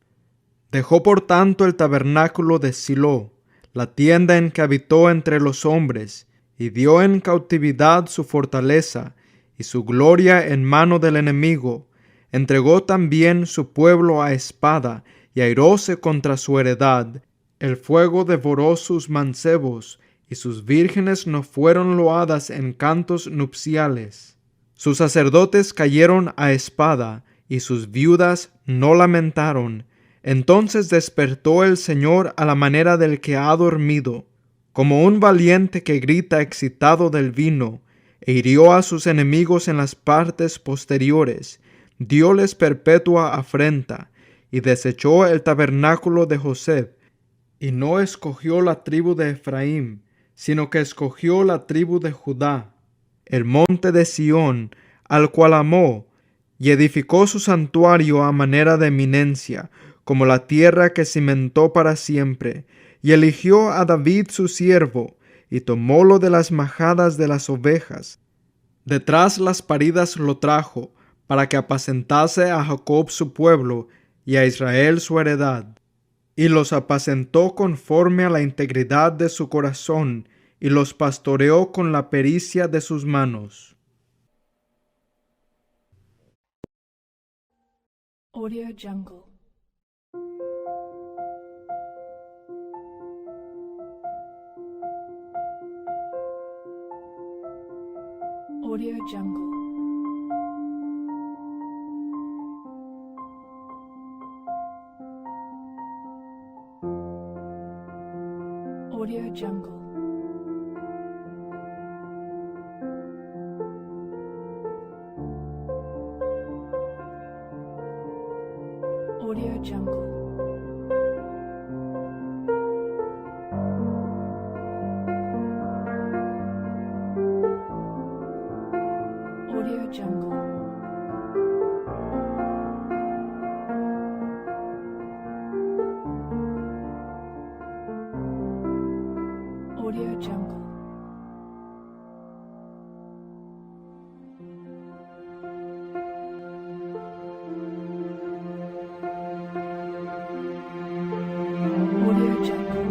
Dejó por tanto el tabernáculo de Silo, la tienda en que habitó entre los hombres, y dio en cautividad su fortaleza, y su gloria en mano del enemigo. Entregó también su pueblo a espada, y airóse contra su heredad. El fuego devoró sus mancebos, y sus vírgenes no fueron loadas en cantos nupciales. Sus sacerdotes cayeron a espada, y sus viudas no lamentaron. Entonces despertó el Señor a la manera del que ha dormido, como un valiente que grita excitado del vino, e hirió a sus enemigos en las partes posteriores, dióles perpetua afrenta, y desechó el tabernáculo de José, y no escogió la tribu de Efraín, sino que escogió la tribu de Judá, el monte de Sión, al cual amó, y edificó su santuario a manera de eminencia, como la tierra que cimentó para siempre, y eligió a David su siervo, y tomólo de las majadas de las ovejas. Detrás las paridas lo trajo, para que apacentase a Jacob su pueblo, y a Israel su heredad. Y los apacentó conforme a la integridad de su corazón, y los pastoreó con la pericia de sus manos. Audio Jungle. Audio Jungle. Audio Jungle. Audio Jungle. Audio Jungle. Audio Jungle. Audio Jungle.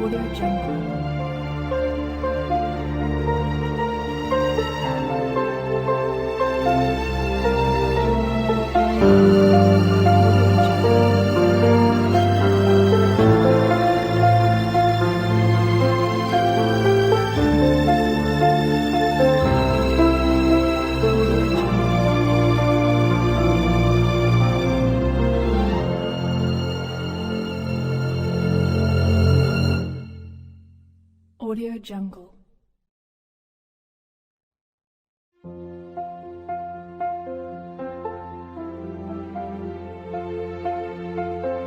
Audio Jungle. Audio Jungle.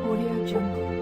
Audio Jungle.